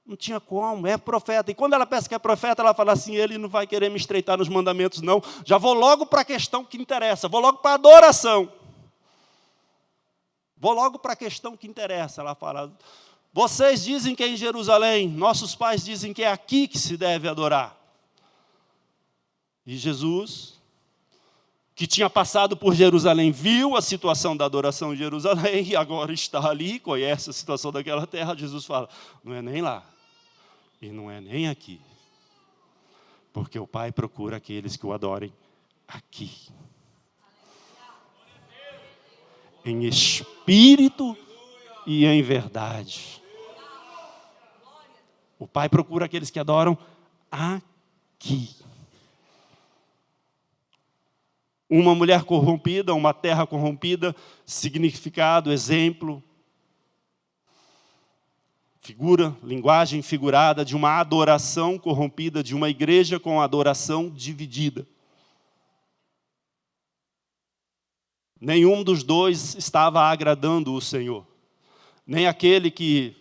Não tinha como, é profeta. E quando ela pensa que é profeta, ela fala assim, ele não vai querer me estreitar nos mandamentos, não. Já vou logo para a questão que interessa, vou logo para a adoração. Vou logo para a questão que interessa. Ela fala, vocês dizem que é em Jerusalém, nossos pais dizem que é aqui que se deve adorar. E Jesus, que tinha passado por Jerusalém, viu a situação da adoração em Jerusalém, e agora está ali, conhece a situação daquela terra. Jesus fala, não é nem lá. E não é nem aqui, porque o Pai procura aqueles que o adorem aqui, em espírito e em verdade. O Pai procura aqueles que adoram aqui. Uma mulher corrompida, uma terra corrompida, significado, exemplo, figura, linguagem figurada de uma adoração corrompida, de uma igreja com adoração dividida. Nenhum dos dois estava agradando o Senhor. Nem aquele que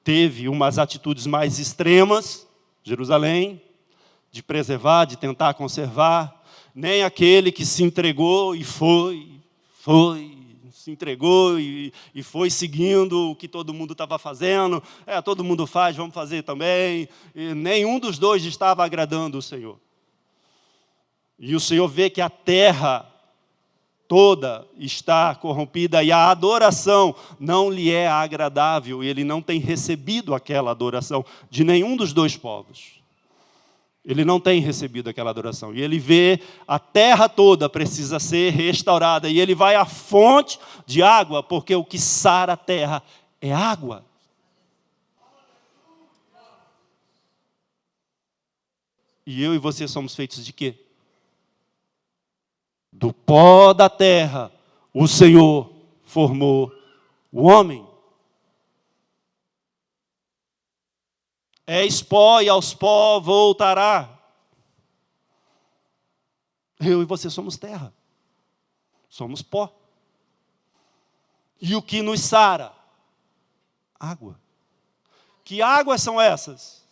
teve umas atitudes mais extremas, Jerusalém, de preservar, de tentar conservar, nem aquele que se entregou e se entregou e foi seguindo o que todo mundo estava fazendo. Todo mundo faz, vamos fazer também. E nenhum dos dois estava agradando o Senhor. E o Senhor vê que a terra toda está corrompida e a adoração não lhe é agradável. E ele não tem recebido aquela adoração de nenhum dos dois povos. Ele não tem recebido aquela adoração. E ele vê a terra toda precisa ser restaurada. E ele vai à fonte de água, porque o que sara a terra é água. E eu e você somos feitos de quê? Do pó da terra, o Senhor formou o homem. És pó e aos pó voltará. Eu e você somos terra. Somos pó. E o que nos sara? Água. Que águas são essas?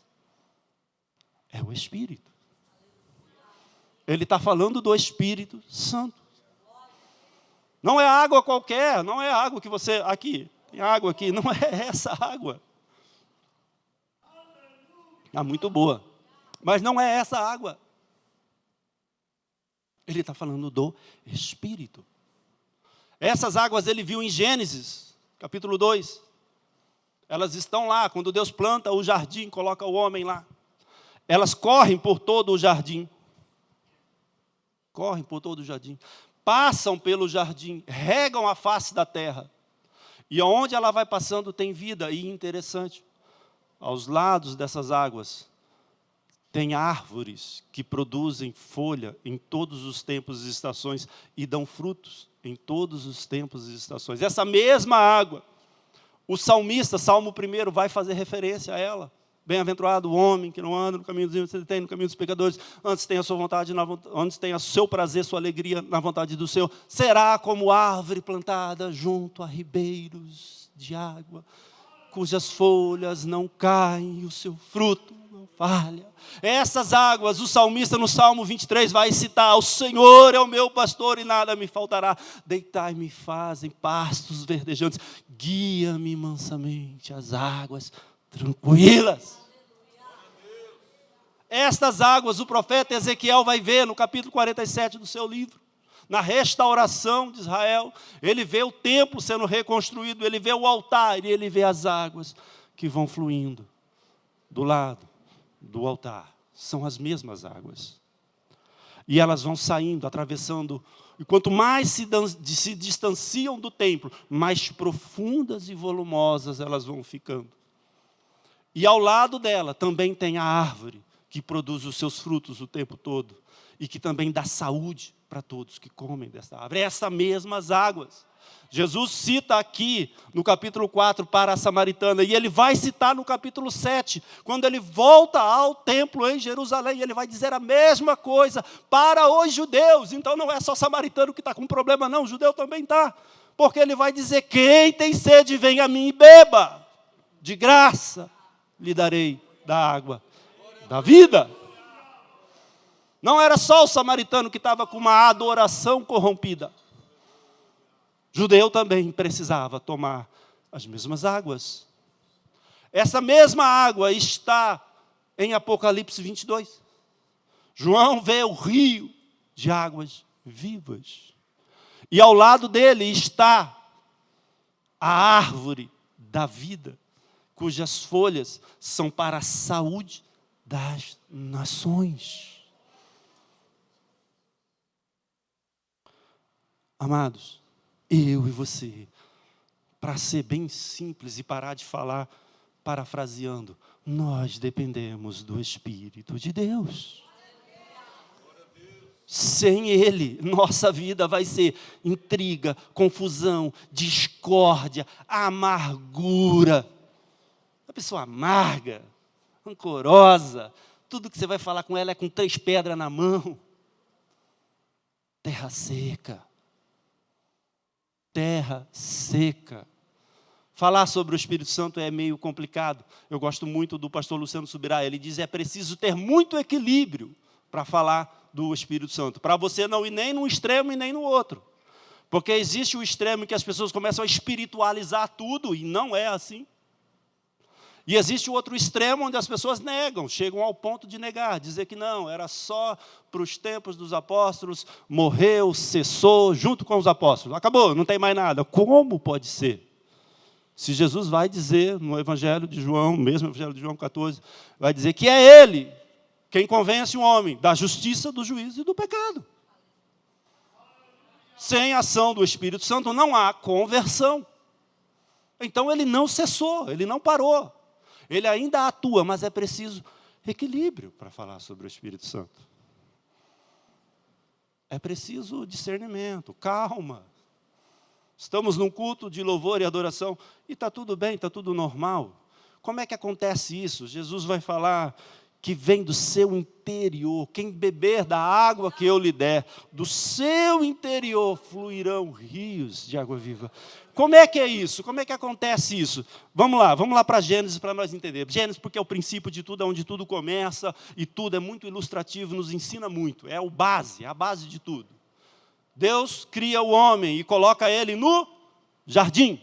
É o Espírito. Ele está falando do Espírito Santo. Não é água qualquer, não é água que você... Aqui, tem água aqui, não é essa água. Muito boa. Mas não é essa água. Ele está falando do Espírito. Essas águas ele viu em Gênesis, capítulo 2. Elas estão lá, quando Deus planta o jardim, coloca o homem lá. Elas correm por todo o jardim. Correm por todo o jardim. Passam pelo jardim, regam a face da terra. E onde ela vai passando tem vida. E interessante, aos lados dessas águas, tem árvores que produzem folha em todos os tempos e estações e dão frutos em todos os tempos e estações. Essa mesma água, o salmista, Salmo 1, vai fazer referência a ela. Bem-aventurado o homem que não anda no caminho dos ímpios, se detém no caminho dos pecadores, antes tem a sua vontade, antes tem o seu prazer, sua alegria na vontade do Senhor. Será como árvore plantada junto a ribeiros de água, cujas folhas não caem e o seu fruto não falha. Essas águas, o salmista no Salmo 23 vai citar: o Senhor é o meu pastor e nada me faltará. Deitai-me fazem pastos verdejantes, guia-me mansamente às águas tranquilas. Estas águas o profeta Ezequiel vai ver no capítulo 47 do seu livro. na restauração de Israel, ele vê o templo sendo reconstruído, ele vê o altar e ele vê as águas que vão fluindo do lado do altar. São as mesmas águas. E elas vão saindo, atravessando. E quanto mais se distanciam do templo, mais profundas e volumosas elas vão ficando. E ao lado dela também tem a árvore, que produz os seus frutos o tempo todo. E que também dá saúde para todos que comem dessa árvore. Essas mesmas águas. Jesus cita aqui no capítulo 4 para a samaritana, e ele vai citar no capítulo 7, quando ele volta ao templo em Jerusalém, ele vai dizer a mesma coisa para os judeus. Então não é só samaritano que está com problema, não, o judeu também está. Porque ele vai dizer: quem tem sede, vem a mim e beba, de graça lhe darei da água da vida. Não era só o samaritano que estava com uma adoração corrompida. Judeu também precisava tomar as mesmas águas. Essa mesma água está em Apocalipse 22. João vê o rio de águas vivas. E ao lado dele está a árvore da vida, cujas folhas são para a saúde das nações. Amados, eu e você, para ser bem simples e parar de falar parafraseando, nós dependemos do Espírito de Deus. Sem Ele, nossa vida vai ser intriga, confusão, discórdia, amargura. Uma pessoa amarga, rancorosa, tudo que você vai falar com ela é com 3 pedras na mão. Terra seca. Terra seca. Falar sobre o Espírito Santo é meio complicado. Eu gosto muito do pastor Luciano Subirá. Ele diz: é preciso ter muito equilíbrio para falar do Espírito Santo, para você não ir nem num extremo e nem no outro. Porque existe o extremo em que as pessoas começam a espiritualizar tudo, e não é assim. E existe o outro extremo onde as pessoas negam, chegam ao ponto de negar, dizer que não, era só para os tempos dos apóstolos, morreu, cessou, junto com os apóstolos. Acabou, não tem mais nada. Como pode ser? Se Jesus vai dizer no Evangelho de João, mesmo Evangelho de João 14, vai dizer que é Ele quem convence o homem da justiça, do juízo e do pecado. Sem a ação do Espírito Santo não há conversão. Então Ele não cessou, Ele não parou. Ele ainda atua, mas é preciso equilíbrio para falar sobre o Espírito Santo. É preciso discernimento, calma. Estamos num culto de louvor e adoração e está tudo bem, está tudo normal. Como é que acontece isso? Jesus vai falar que vem do seu interior. Quem beber da água que eu lhe der, do seu interior fluirão rios de água viva. Como é que é isso? Como é que acontece isso? Vamos lá para Gênesis para nós entendermos. Gênesis, porque é o princípio de tudo, é onde tudo começa, e tudo é muito ilustrativo, nos ensina muito. É a base de tudo. Deus cria o homem e coloca ele no jardim,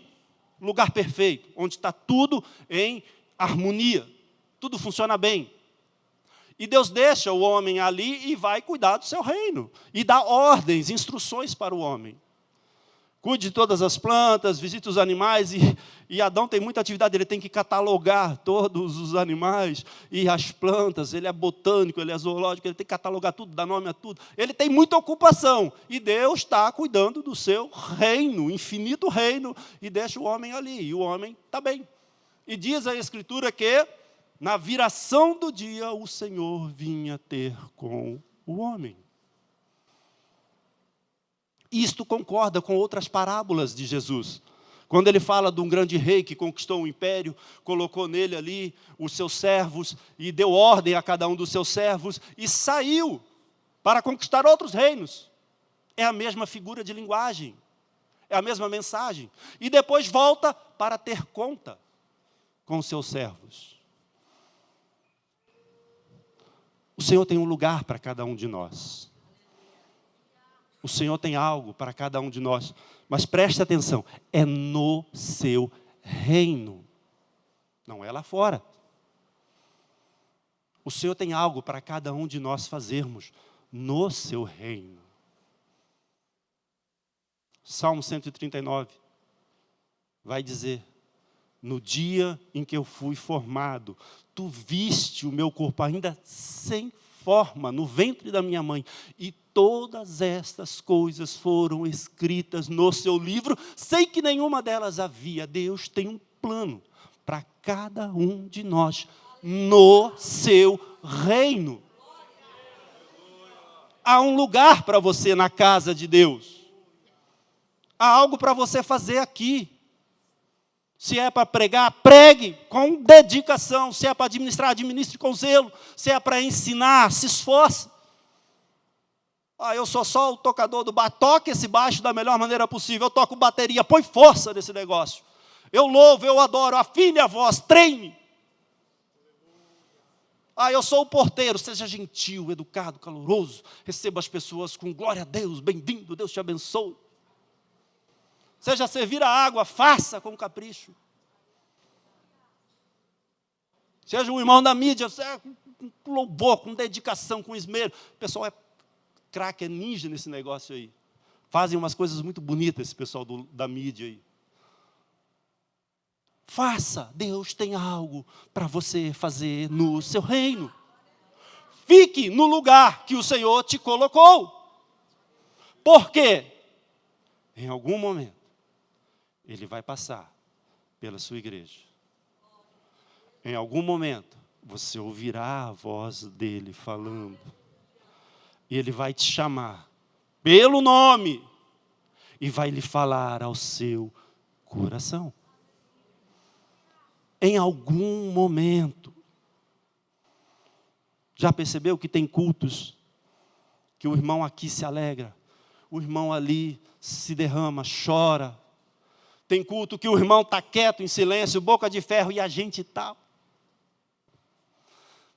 lugar perfeito, onde está tudo em harmonia, tudo funciona bem. E Deus deixa o homem ali e vai cuidar do seu reino, e dá ordens, instruções para o homem. Cuide de todas as plantas, visite os animais, e Adão tem muita atividade, ele tem que catalogar todos os animais e as plantas, ele é botânico, ele é zoológico, ele tem que catalogar tudo, dar nome a tudo. Ele tem muita ocupação, e Deus está cuidando do seu reino, infinito reino, e deixa o homem ali, e o homem está bem. E diz a Escritura que, na viração do dia, o Senhor vinha ter com o homem. Isto concorda com outras parábolas de Jesus. Quando ele fala de um grande rei que conquistou um império, colocou nele ali os seus servos e deu ordem a cada um dos seus servos e saiu para conquistar outros reinos. É a mesma figura de linguagem, é a mesma mensagem. E depois volta para ter conta com os seus servos. O Senhor tem um lugar para cada um de nós. O Senhor tem algo para cada um de nós. Mas preste atenção, é no seu reino. Não é lá fora. O Senhor tem algo para cada um de nós fazermos no seu reino. Salmo 139 vai dizer: no dia em que eu fui formado, tu viste o meu corpo ainda sem forma, no ventre da minha mãe, e todas estas coisas foram escritas no seu livro, sem que nenhuma delas havia. Deus tem um plano para cada um de nós, no seu reino. Há um lugar para você na casa de Deus. Há algo para você fazer aqui. Se é para pregar, pregue com dedicação. Se é para administrar, administre com zelo. Se é para ensinar, se esforce. Eu sou só o tocador do baixo. Toque esse baixo da melhor maneira possível. Eu toco bateria, põe força nesse negócio. Eu louvo, eu adoro, afine a voz, treine. Eu sou o porteiro. Seja gentil, educado, caloroso. Receba as pessoas com glória a Deus, bem-vindo, Deus te abençoe. Seja servir a água, faça com capricho. Seja um irmão da mídia, com louvor, com dedicação, com esmero. O pessoal é craque, é ninja nesse negócio aí. Fazem umas coisas muito bonitas esse pessoal da mídia aí. Faça, Deus tem algo para você fazer no seu reino. Fique no lugar que o Senhor te colocou. Por quê? Em algum momento, Ele vai passar pela sua igreja. Em algum momento, você ouvirá a voz dele falando. E ele vai te chamar pelo nome e vai lhe falar ao seu coração. Em algum momento. Já percebeu que tem cultos que o irmão aqui se alegra, o irmão ali se derrama, chora. Tem culto que o irmão está quieto, em silêncio, boca de ferro, e a gente está.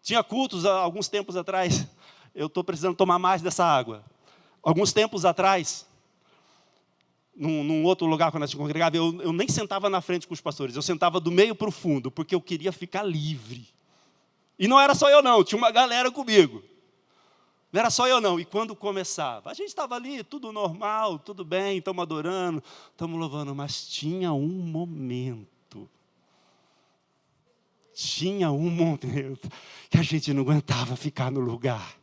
Tinha cultos há alguns tempos atrás, eu estou precisando tomar mais dessa água. Alguns tempos atrás, num outro lugar, quando a gente congregava, eu nem sentava na frente com os pastores, eu sentava do meio para o fundo, porque eu queria ficar livre. E não era só eu não, tinha uma galera comigo. Não era só eu não, e quando começava, a gente estava ali, tudo normal, tudo bem, estamos adorando, estamos louvando, mas tinha um momento que a gente não aguentava ficar no lugar.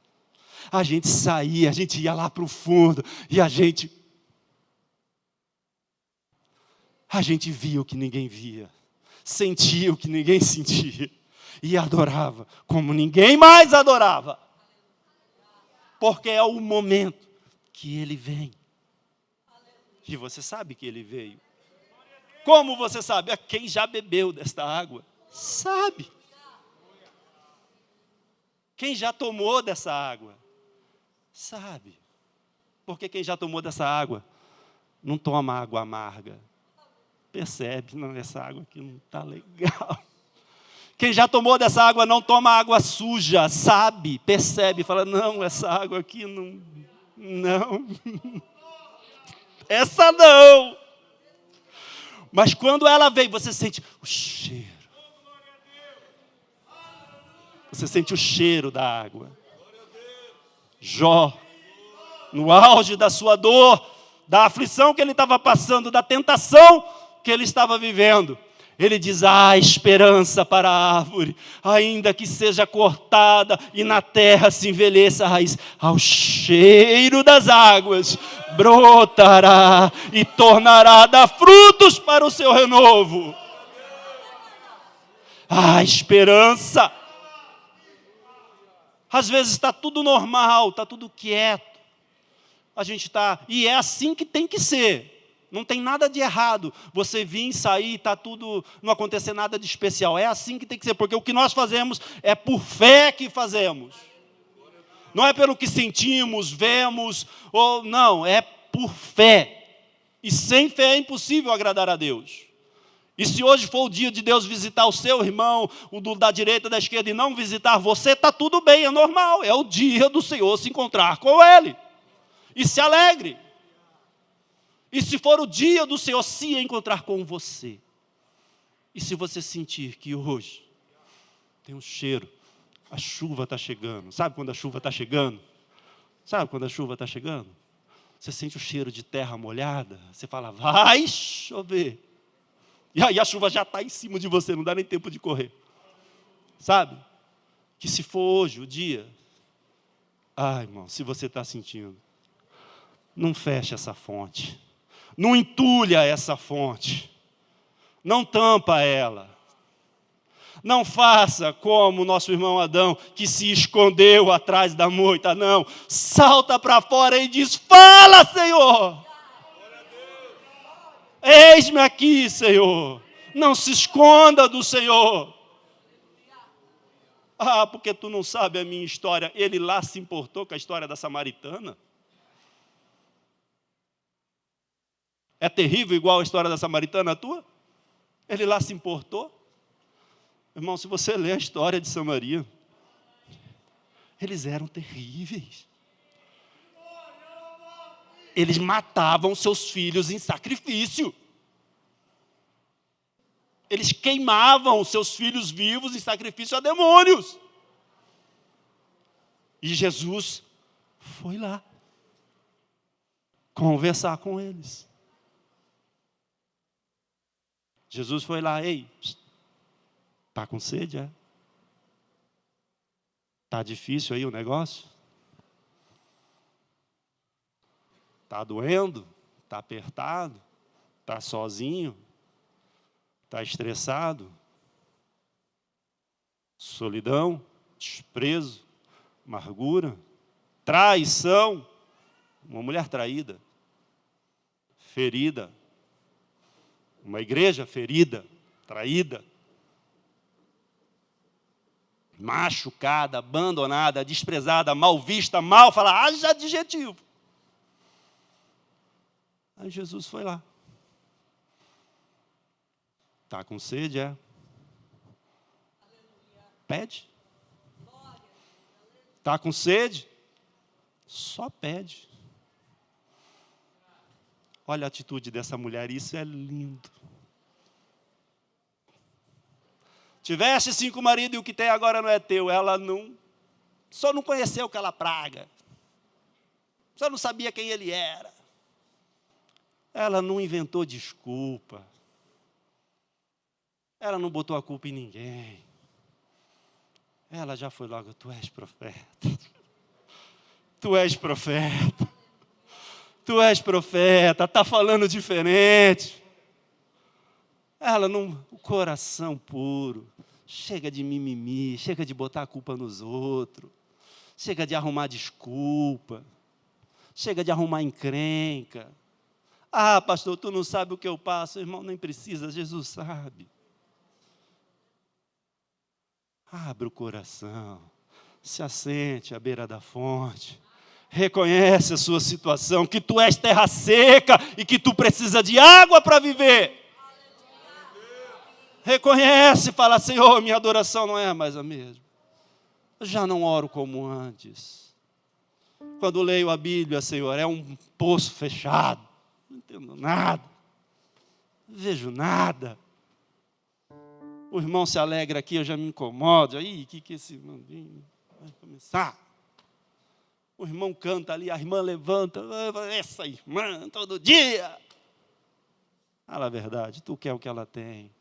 A gente saía, a gente ia lá para o fundo, e a gente via o que ninguém via, sentia o que ninguém sentia, e adorava como ninguém mais adorava. Porque é o momento que ele vem. E você sabe que ele veio. Como você sabe? Quem já bebeu desta água, sabe. Quem já tomou dessa água, sabe. Porque quem já tomou dessa água, não toma água amarga. Percebe, não, essa água aqui não está legal. Quem já tomou dessa água não toma água suja, sabe, percebe, fala, não, essa água aqui não. Essa não. Mas quando ela vem, você sente o cheiro. Você sente o cheiro da água. Jó, no auge da sua dor, da aflição que ele estava passando, da tentação que ele estava vivendo, ele diz, há esperança para a árvore, ainda que seja cortada e na terra se envelheça a raiz, ao cheiro das águas brotará e tornará a dar frutos para o seu renovo. Há esperança. Às vezes está tudo normal, está tudo quieto. A gente está, e é assim que tem que ser. Não tem nada de errado. Você vir, sair, está tudo, não acontecer nada de especial. É assim que tem que ser, porque o que nós fazemos é por fé que fazemos. Não é pelo que sentimos, vemos, ou não, é por fé. E sem fé é impossível agradar a Deus. E se hoje for o dia de Deus visitar o seu irmão, o da direita, da esquerda, e não visitar você, está tudo bem, é normal. É o dia do Senhor se encontrar com Ele. E se alegre. E se for o dia do Senhor se encontrar com você, e se você sentir que hoje tem um cheiro, a chuva está chegando. Sabe quando a chuva está chegando? Sabe quando a chuva está chegando? Você sente o cheiro de terra molhada, você fala, vai chover. E aí a chuva já está em cima de você, não dá nem tempo de correr. Sabe? Que se for hoje o dia, ai, irmão, se você está sentindo, não feche essa fonte. Não entulha essa fonte. Não tampa ela. Não faça como o nosso irmão Adão, que se escondeu atrás da moita, não. Salta para fora e diz, fala, Senhor. Eis-me aqui, Senhor. Não se esconda do Senhor. Ah, porque tu não sabe a minha história. Ele lá se importou com a história da samaritana. É terrível igual a história da samaritana a tua? Ele lá se importou? Irmão, se você ler a história de Samaria, eles eram terríveis. Eles matavam seus filhos em sacrifício. Eles queimavam seus filhos vivos em sacrifício a demônios. E Jesus foi lá conversar com eles. Jesus foi lá, ei, está com sede, é? Está difícil aí o negócio? Está doendo? Está apertado? Está sozinho? Está estressado? Solidão? Desprezo? Amargura? Traição? Uma mulher traída? Ferida? Uma igreja ferida? Traída? Machucada, abandonada, desprezada, mal vista, mal falada, haja adjetivo. Aí Jesus foi lá. Está com sede, é? Pede. Está com sede? Só pede. Olha a atitude dessa mulher, isso é lindo. Tiveste 5 maridos e o que tem agora não é teu. Ela não, só não conheceu aquela praga. Só não sabia quem ele era. Ela não inventou desculpa. Ela não botou a culpa em ninguém. Ela já foi logo, tu és profeta. Tu és profeta. Tu és profeta, está falando diferente. Ela não, o coração puro, chega de mimimi, chega de botar a culpa nos outros, chega de arrumar desculpa, chega de arrumar encrenca. Ah, pastor, tu não sabe o que eu passo, irmão, nem precisa, Jesus sabe. Abre o coração, se assente à beira da fonte, reconhece a sua situação, que tu és terra seca e que tu precisa de água para viver. Reconhece, fala, Senhor, minha adoração não é mais a mesma. Eu já não oro como antes. Quando leio a Bíblia, Senhor, é um poço fechado. Não entendo nada. Não vejo nada. O irmão se alegra aqui, eu já me incomodo. Aí, o que esse irmãozinho vai começar? O irmão canta ali, a irmã levanta. Essa irmã, todo dia. Fala a verdade, tu quer o que ela tem.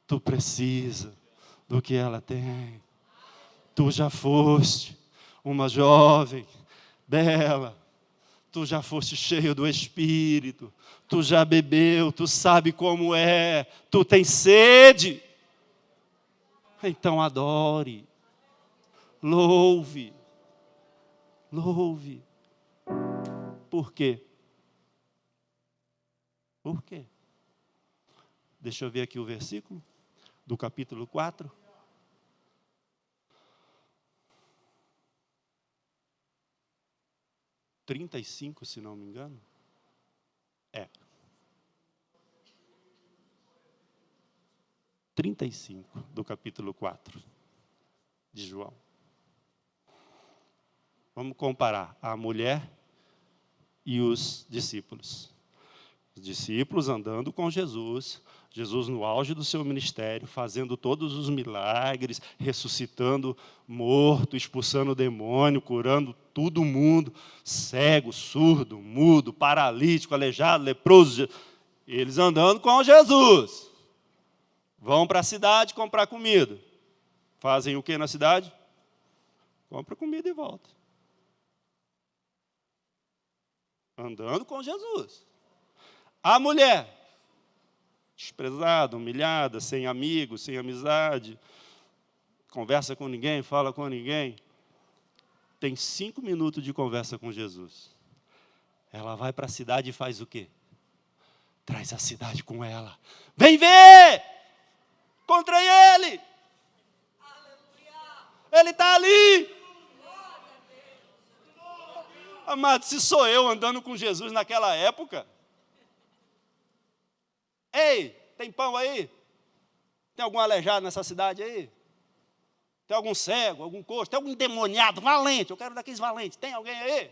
Tu precisa do que ela tem. Tu já foste uma jovem, bela. Tu já foste cheio do Espírito. Tu já bebeu, tu sabe como é. Tu tem sede. Então adore. Louve. Louve. Por quê? Por quê? Deixa eu ver aqui o versículo do capítulo 4. (35), se não me engano. É. 35 do capítulo 4 de João. Vamos comparar a mulher e os discípulos. Os discípulos andando com Jesus, Jesus no auge do seu ministério, fazendo todos os milagres, ressuscitando morto, expulsando demônio, curando todo mundo, cego, surdo, mudo, paralítico, aleijado, leproso, eles andando com Jesus. Vão para a cidade comprar comida. Fazem o que na cidade? Compra comida e volta. Andando com Jesus. A mulher, desprezada, humilhada, sem amigos, sem amizade, conversa com ninguém, fala com ninguém, tem 5 minutos de conversa com Jesus. Ela vai para a cidade e faz o quê? Traz a cidade com ela. Vem ver! Encontrei ele! Ele está ali! Amado, se sou eu andando com Jesus naquela época, ei, tem pão aí? Tem algum aleijado nessa cidade aí? Tem algum cego, algum coxo? Tem algum endemoniado, valente? Eu quero daqueles valentes. Tem alguém aí?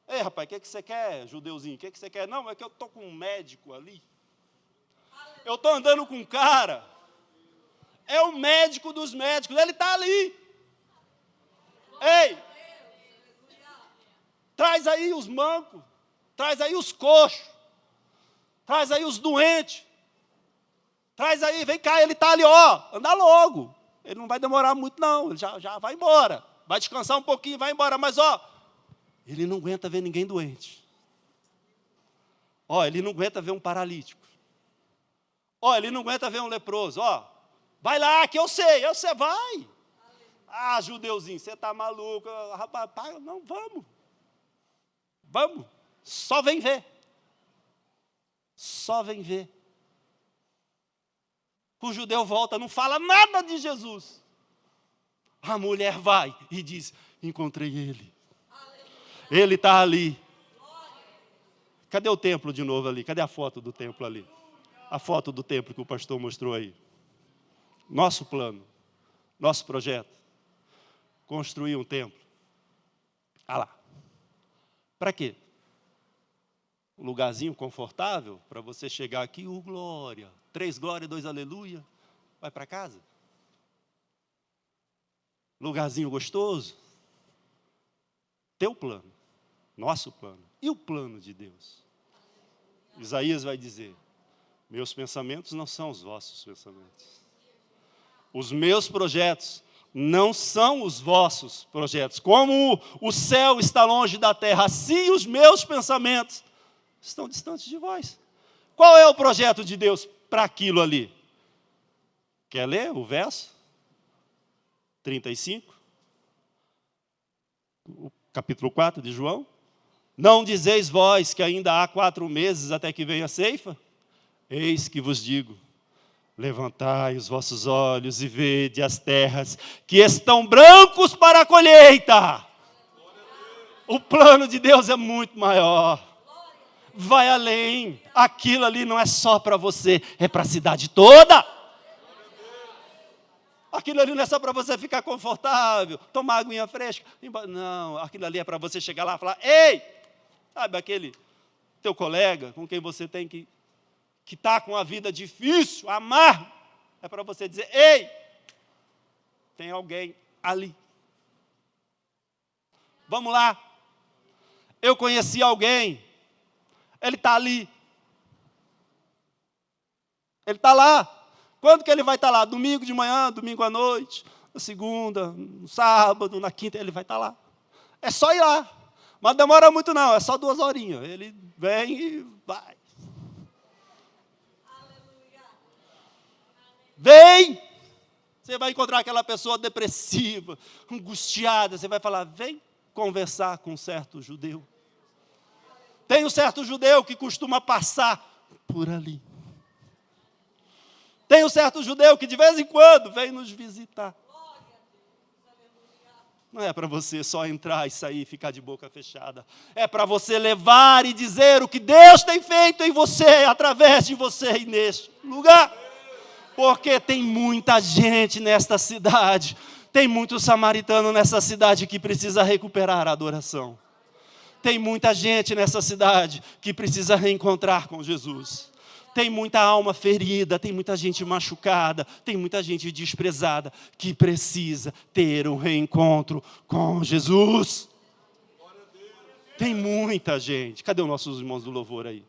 Ei, rapaz, o que você quer, judeuzinho? O que você quer? Não, é que eu estou com um médico ali. Eu estou andando com um cara. É o médico dos médicos. Ele está ali. Ei, traz aí os mancos. Traz aí os coxos. Traz aí os doentes. Traz aí, vem cá, ele está ali, ó. Anda logo. Ele não vai demorar muito, não. Ele já vai embora. Vai descansar um pouquinho e vai embora. Mas, ó, ele não aguenta ver ninguém doente. Ó, ele não aguenta ver um paralítico. Ó, ele não aguenta ver um leproso. Ó, vai lá que eu sei, você vai. Ah, judeuzinho, você está maluco. Rapaz, não, vamos. Vamos. Só vem ver. Só vem ver. O judeu volta, não fala nada de Jesus. A mulher vai e diz, encontrei ele. Ele está ali. Cadê o templo de novo ali? Cadê a foto do templo ali? A foto do templo que o pastor mostrou aí. Nosso plano, nosso projeto. Construir um templo. Ah lá. Para quê? Um lugarzinho confortável para você chegar aqui, glória. 3 glória, 2 aleluia. Vai para casa. Lugarzinho gostoso. Teu plano. Nosso plano. E o plano de Deus? Isaías vai dizer, meus pensamentos não são os vossos pensamentos. Os meus projetos não são os vossos projetos. Como o céu está longe da terra, assim os meus pensamentos estão distantes de vós. Qual é o projeto de Deus para aquilo ali? Quer ler o verso? 35. O capítulo 4 de João. Não dizeis vós que ainda há 4 meses até que venha a ceifa? Eis que vos digo, levantai os vossos olhos e vede as terras que estão brancos para a colheita. O plano de Deus é muito maior. Vai além. Aquilo ali não é só para você, é para a cidade toda. Aquilo ali não é só para você ficar confortável, tomar aguinha fresca. Não, aquilo ali é para você chegar lá e falar, ei, sabe aquele teu colega com quem você tem que está com a vida difícil, amargo, é para você dizer, ei, tem alguém ali. Vamos lá. Eu conheci alguém, ele está ali. Ele está lá. Quando que ele vai estar lá? Domingo de manhã, domingo à noite, na segunda, no sábado, na quinta, ele vai estar lá. É só ir lá. Mas não demora muito não, é só 2 horinhas. Ele vem e vai. Vem! Você vai encontrar aquela pessoa depressiva, angustiada. Você vai falar, vem conversar com um certo judeu. Tem um certo judeu que costuma passar por ali. Tem um certo judeu que de vez em quando vem nos visitar. Não é para você só entrar e sair e ficar de boca fechada. É para você levar e dizer o que Deus tem feito em você, através de você e neste lugar. Porque tem muita gente nesta cidade, tem muito samaritano nessa cidade que precisa recuperar a adoração. Tem muita gente nessa cidade que precisa reencontrar com Jesus. Tem muita alma ferida, tem muita gente machucada, tem muita gente desprezada que precisa ter um reencontro com Jesus. Tem muita gente. Cadê os nossos irmãos do louvor aí?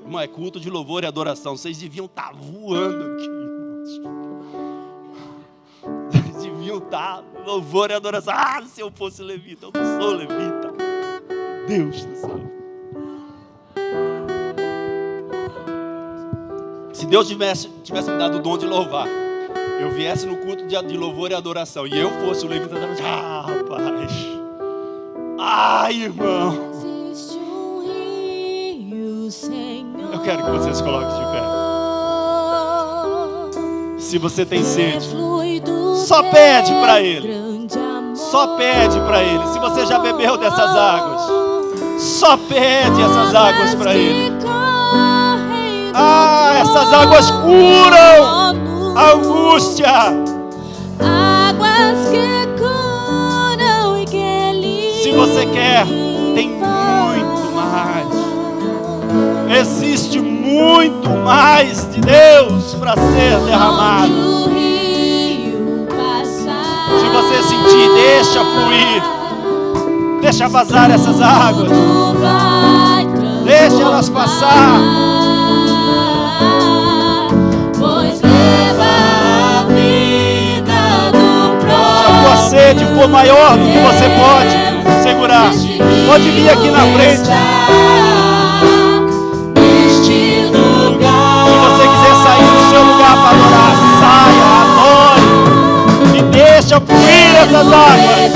Irmão, é culto de louvor e adoração. Vocês deviam estar voando aqui, irmãos. Vocês deviam estar louvor e adoração. Ah, se eu fosse levita, eu não sou levita. Meu Deus do céu. Se Deus tivesse me dado o dom de louvar, eu viesse no culto de louvor e adoração, e eu fosse o levita, rapaz. Ai, irmão. Eu quero que você se coloque de pé. Se você tem sede, só pede para Ele. Só pede para Ele. Se você já bebeu dessas águas, só pede essas águas para Ele. Ah, essas águas curam a angústia. Águas que curam e que limpam. Se você quer, tem muito mais. Existe muito mais de Deus para ser derramado. Se você sentir, deixa fluir. Deixa vazar essas águas. Deixa elas passar. Se a tua sede for maior do que você pode segurar, pode vir aqui na frente. Se você quiser sair do seu lugar para adorar, saia, adore e deixa fluir essas águas.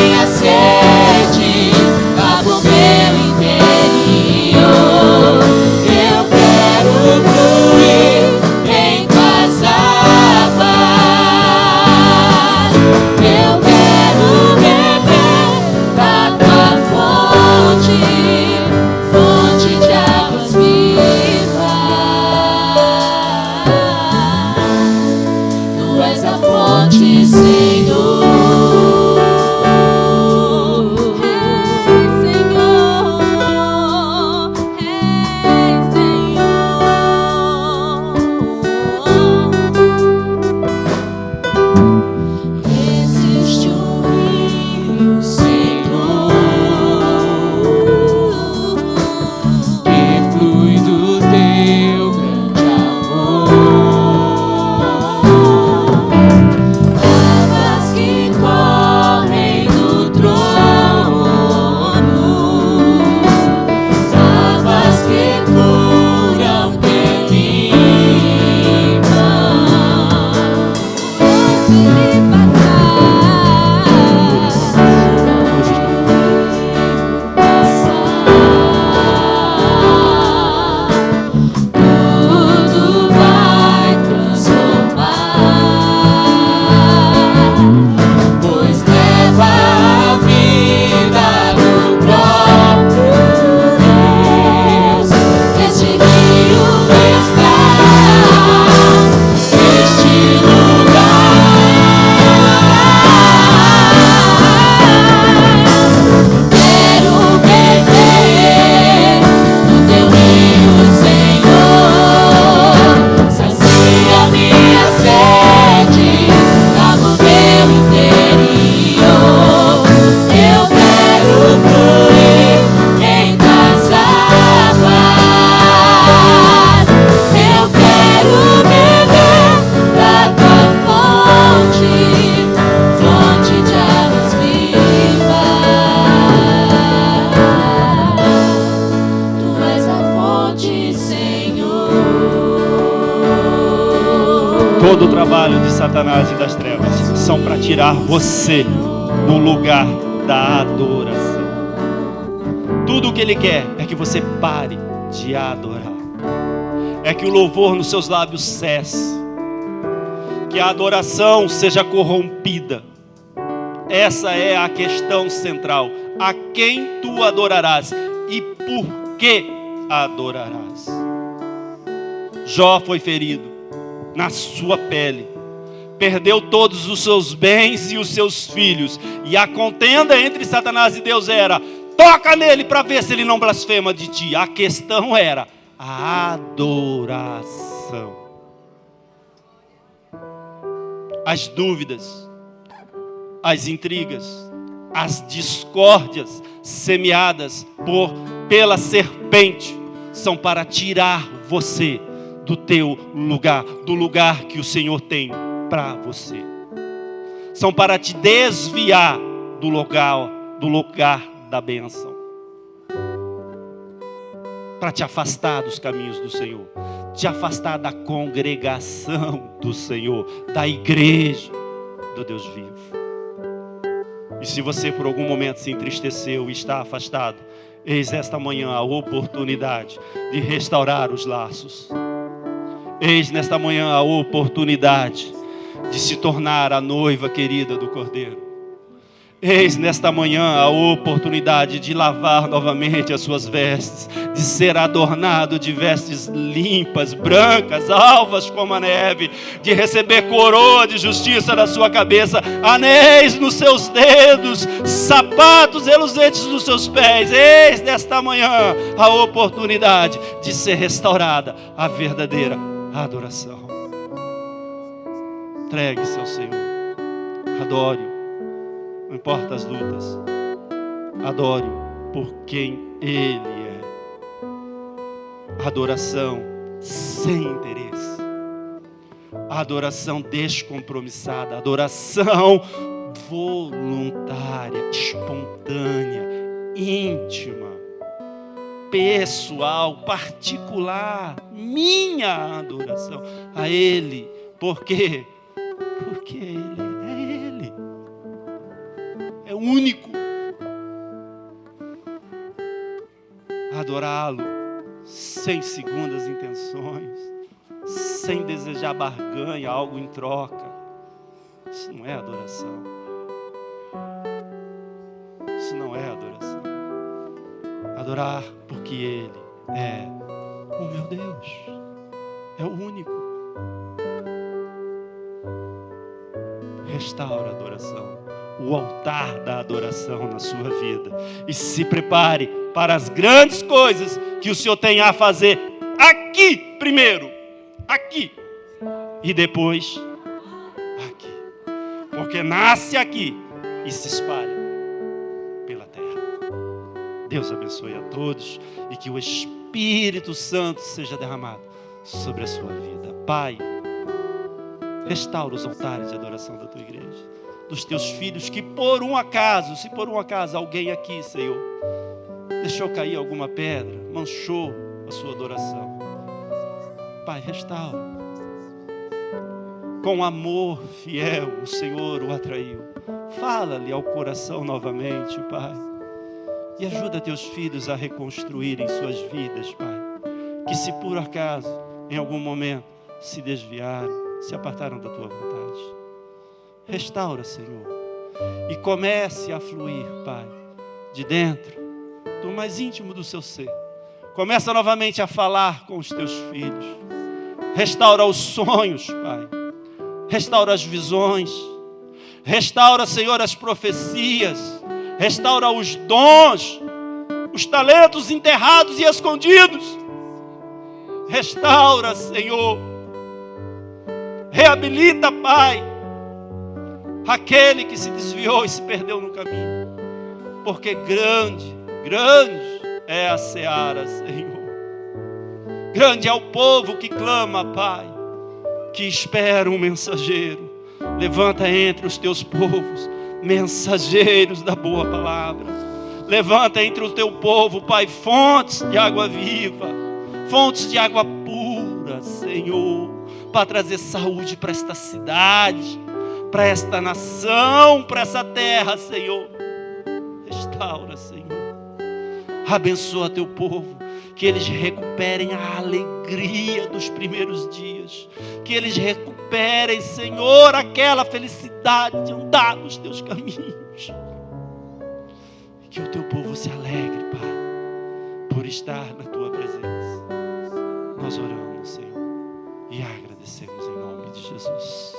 Minha sede, abre o meu interior. Eu quero fluir em tuas águas. Eu quero beber da tua fonte, fonte de águas vivas. Tu és a fonte, Senhor. Todo o trabalho de Satanás e das trevas são para tirar você do lugar da adoração. Tudo o que ele quer é que você pare de adorar. É que o louvor nos seus lábios cesse. Que a adoração seja corrompida. Essa é a questão central. A quem tu adorarás e por que adorarás? Jó foi ferido na sua pele perdeu todos os seus bens e os seus filhos. E a contenda entre Satanás e Deus era: toca nele para ver se ele não blasfema de ti. A questão era a adoração. As dúvidas, as intrigas, as discórdias semeadas pela serpente são para tirar você do teu lugar, do lugar que o Senhor tem para você. São para te desviar do lugar da bênção, para te afastar dos caminhos do Senhor, te afastar da congregação do Senhor, da igreja do Deus vivo. E se você por algum momento se entristeceu e está afastado, eis esta manhã a oportunidade de restaurar os laços. Eis nesta manhã a oportunidade de se tornar a noiva querida do Cordeiro. Eis nesta manhã a oportunidade de lavar novamente as suas vestes, de ser adornado de vestes limpas, brancas, alvas como a neve, de receber coroa de justiça na sua cabeça, anéis nos seus dedos, sapatos reluzentes nos seus pés. Eis nesta manhã a oportunidade de ser restaurada a verdadeira adoração. Entregue-se ao Senhor, adore-o. Não importa as lutas, adore-o por quem Ele é. Adoração sem interesse, adoração descompromissada, adoração voluntária, espontânea, íntima, pessoal, particular. Minha adoração a Ele. Por quê? Porque Ele é Ele. É único. Adorá-lo sem segundas intenções, sem desejar barganha, algo em troca. Isso não é adoração. Isso não é adoração. Adorar porque Ele é o meu Deus. É o único. Restaura a adoração, o altar da adoração na sua vida, e se prepare para as grandes coisas que o Senhor tem a fazer aqui primeiro, aqui, e depois aqui, porque nasce aqui e se espalha pela terra. Deus abençoe a todos e que o Espírito Santo seja derramado sobre a sua vida. Pai, restaura os altares de adoração da tua igreja, dos teus filhos, que por um acaso, se por um acaso alguém aqui, Senhor, deixou cair alguma pedra, manchou a sua adoração, Pai, restaura. Com amor fiel, o Senhor o atraiu. Fala-lhe ao coração novamente, Pai, e ajuda teus filhos a reconstruírem suas vidas, Pai, que se por acaso, em algum momento, se desviaram, se apartaram da tua vontade. Restaura, Senhor, e comece a fluir, Pai, de dentro, do mais íntimo do seu ser. Começa novamente a falar com os teus filhos. Restaura os sonhos, Pai. Restaura as visões. Restaura, Senhor, as profecias. Restaura os dons, os talentos enterrados e escondidos. Restaura, Senhor. Reabilita, Pai, aquele que se desviou e se perdeu no caminho, porque grande é a seara, Senhor. Grande é o povo que clama, Pai, que espera um mensageiro. Levanta entre os teus povos mensageiros da boa palavra. Levanta entre o teu povo, Pai, fontes de água viva, fontes de água pura, Senhor, para trazer saúde para esta cidade, para esta nação, para essa terra, Senhor. Restaura, Senhor. Abençoa teu povo, que eles recuperem a alegria dos primeiros dias, que eles recuperem, Senhor, aquela felicidade de andar nos teus caminhos. Que o teu povo se alegre, Pai, por estar na tua presença. Nós oramos, Senhor, e agradecemos em nome de Jesus.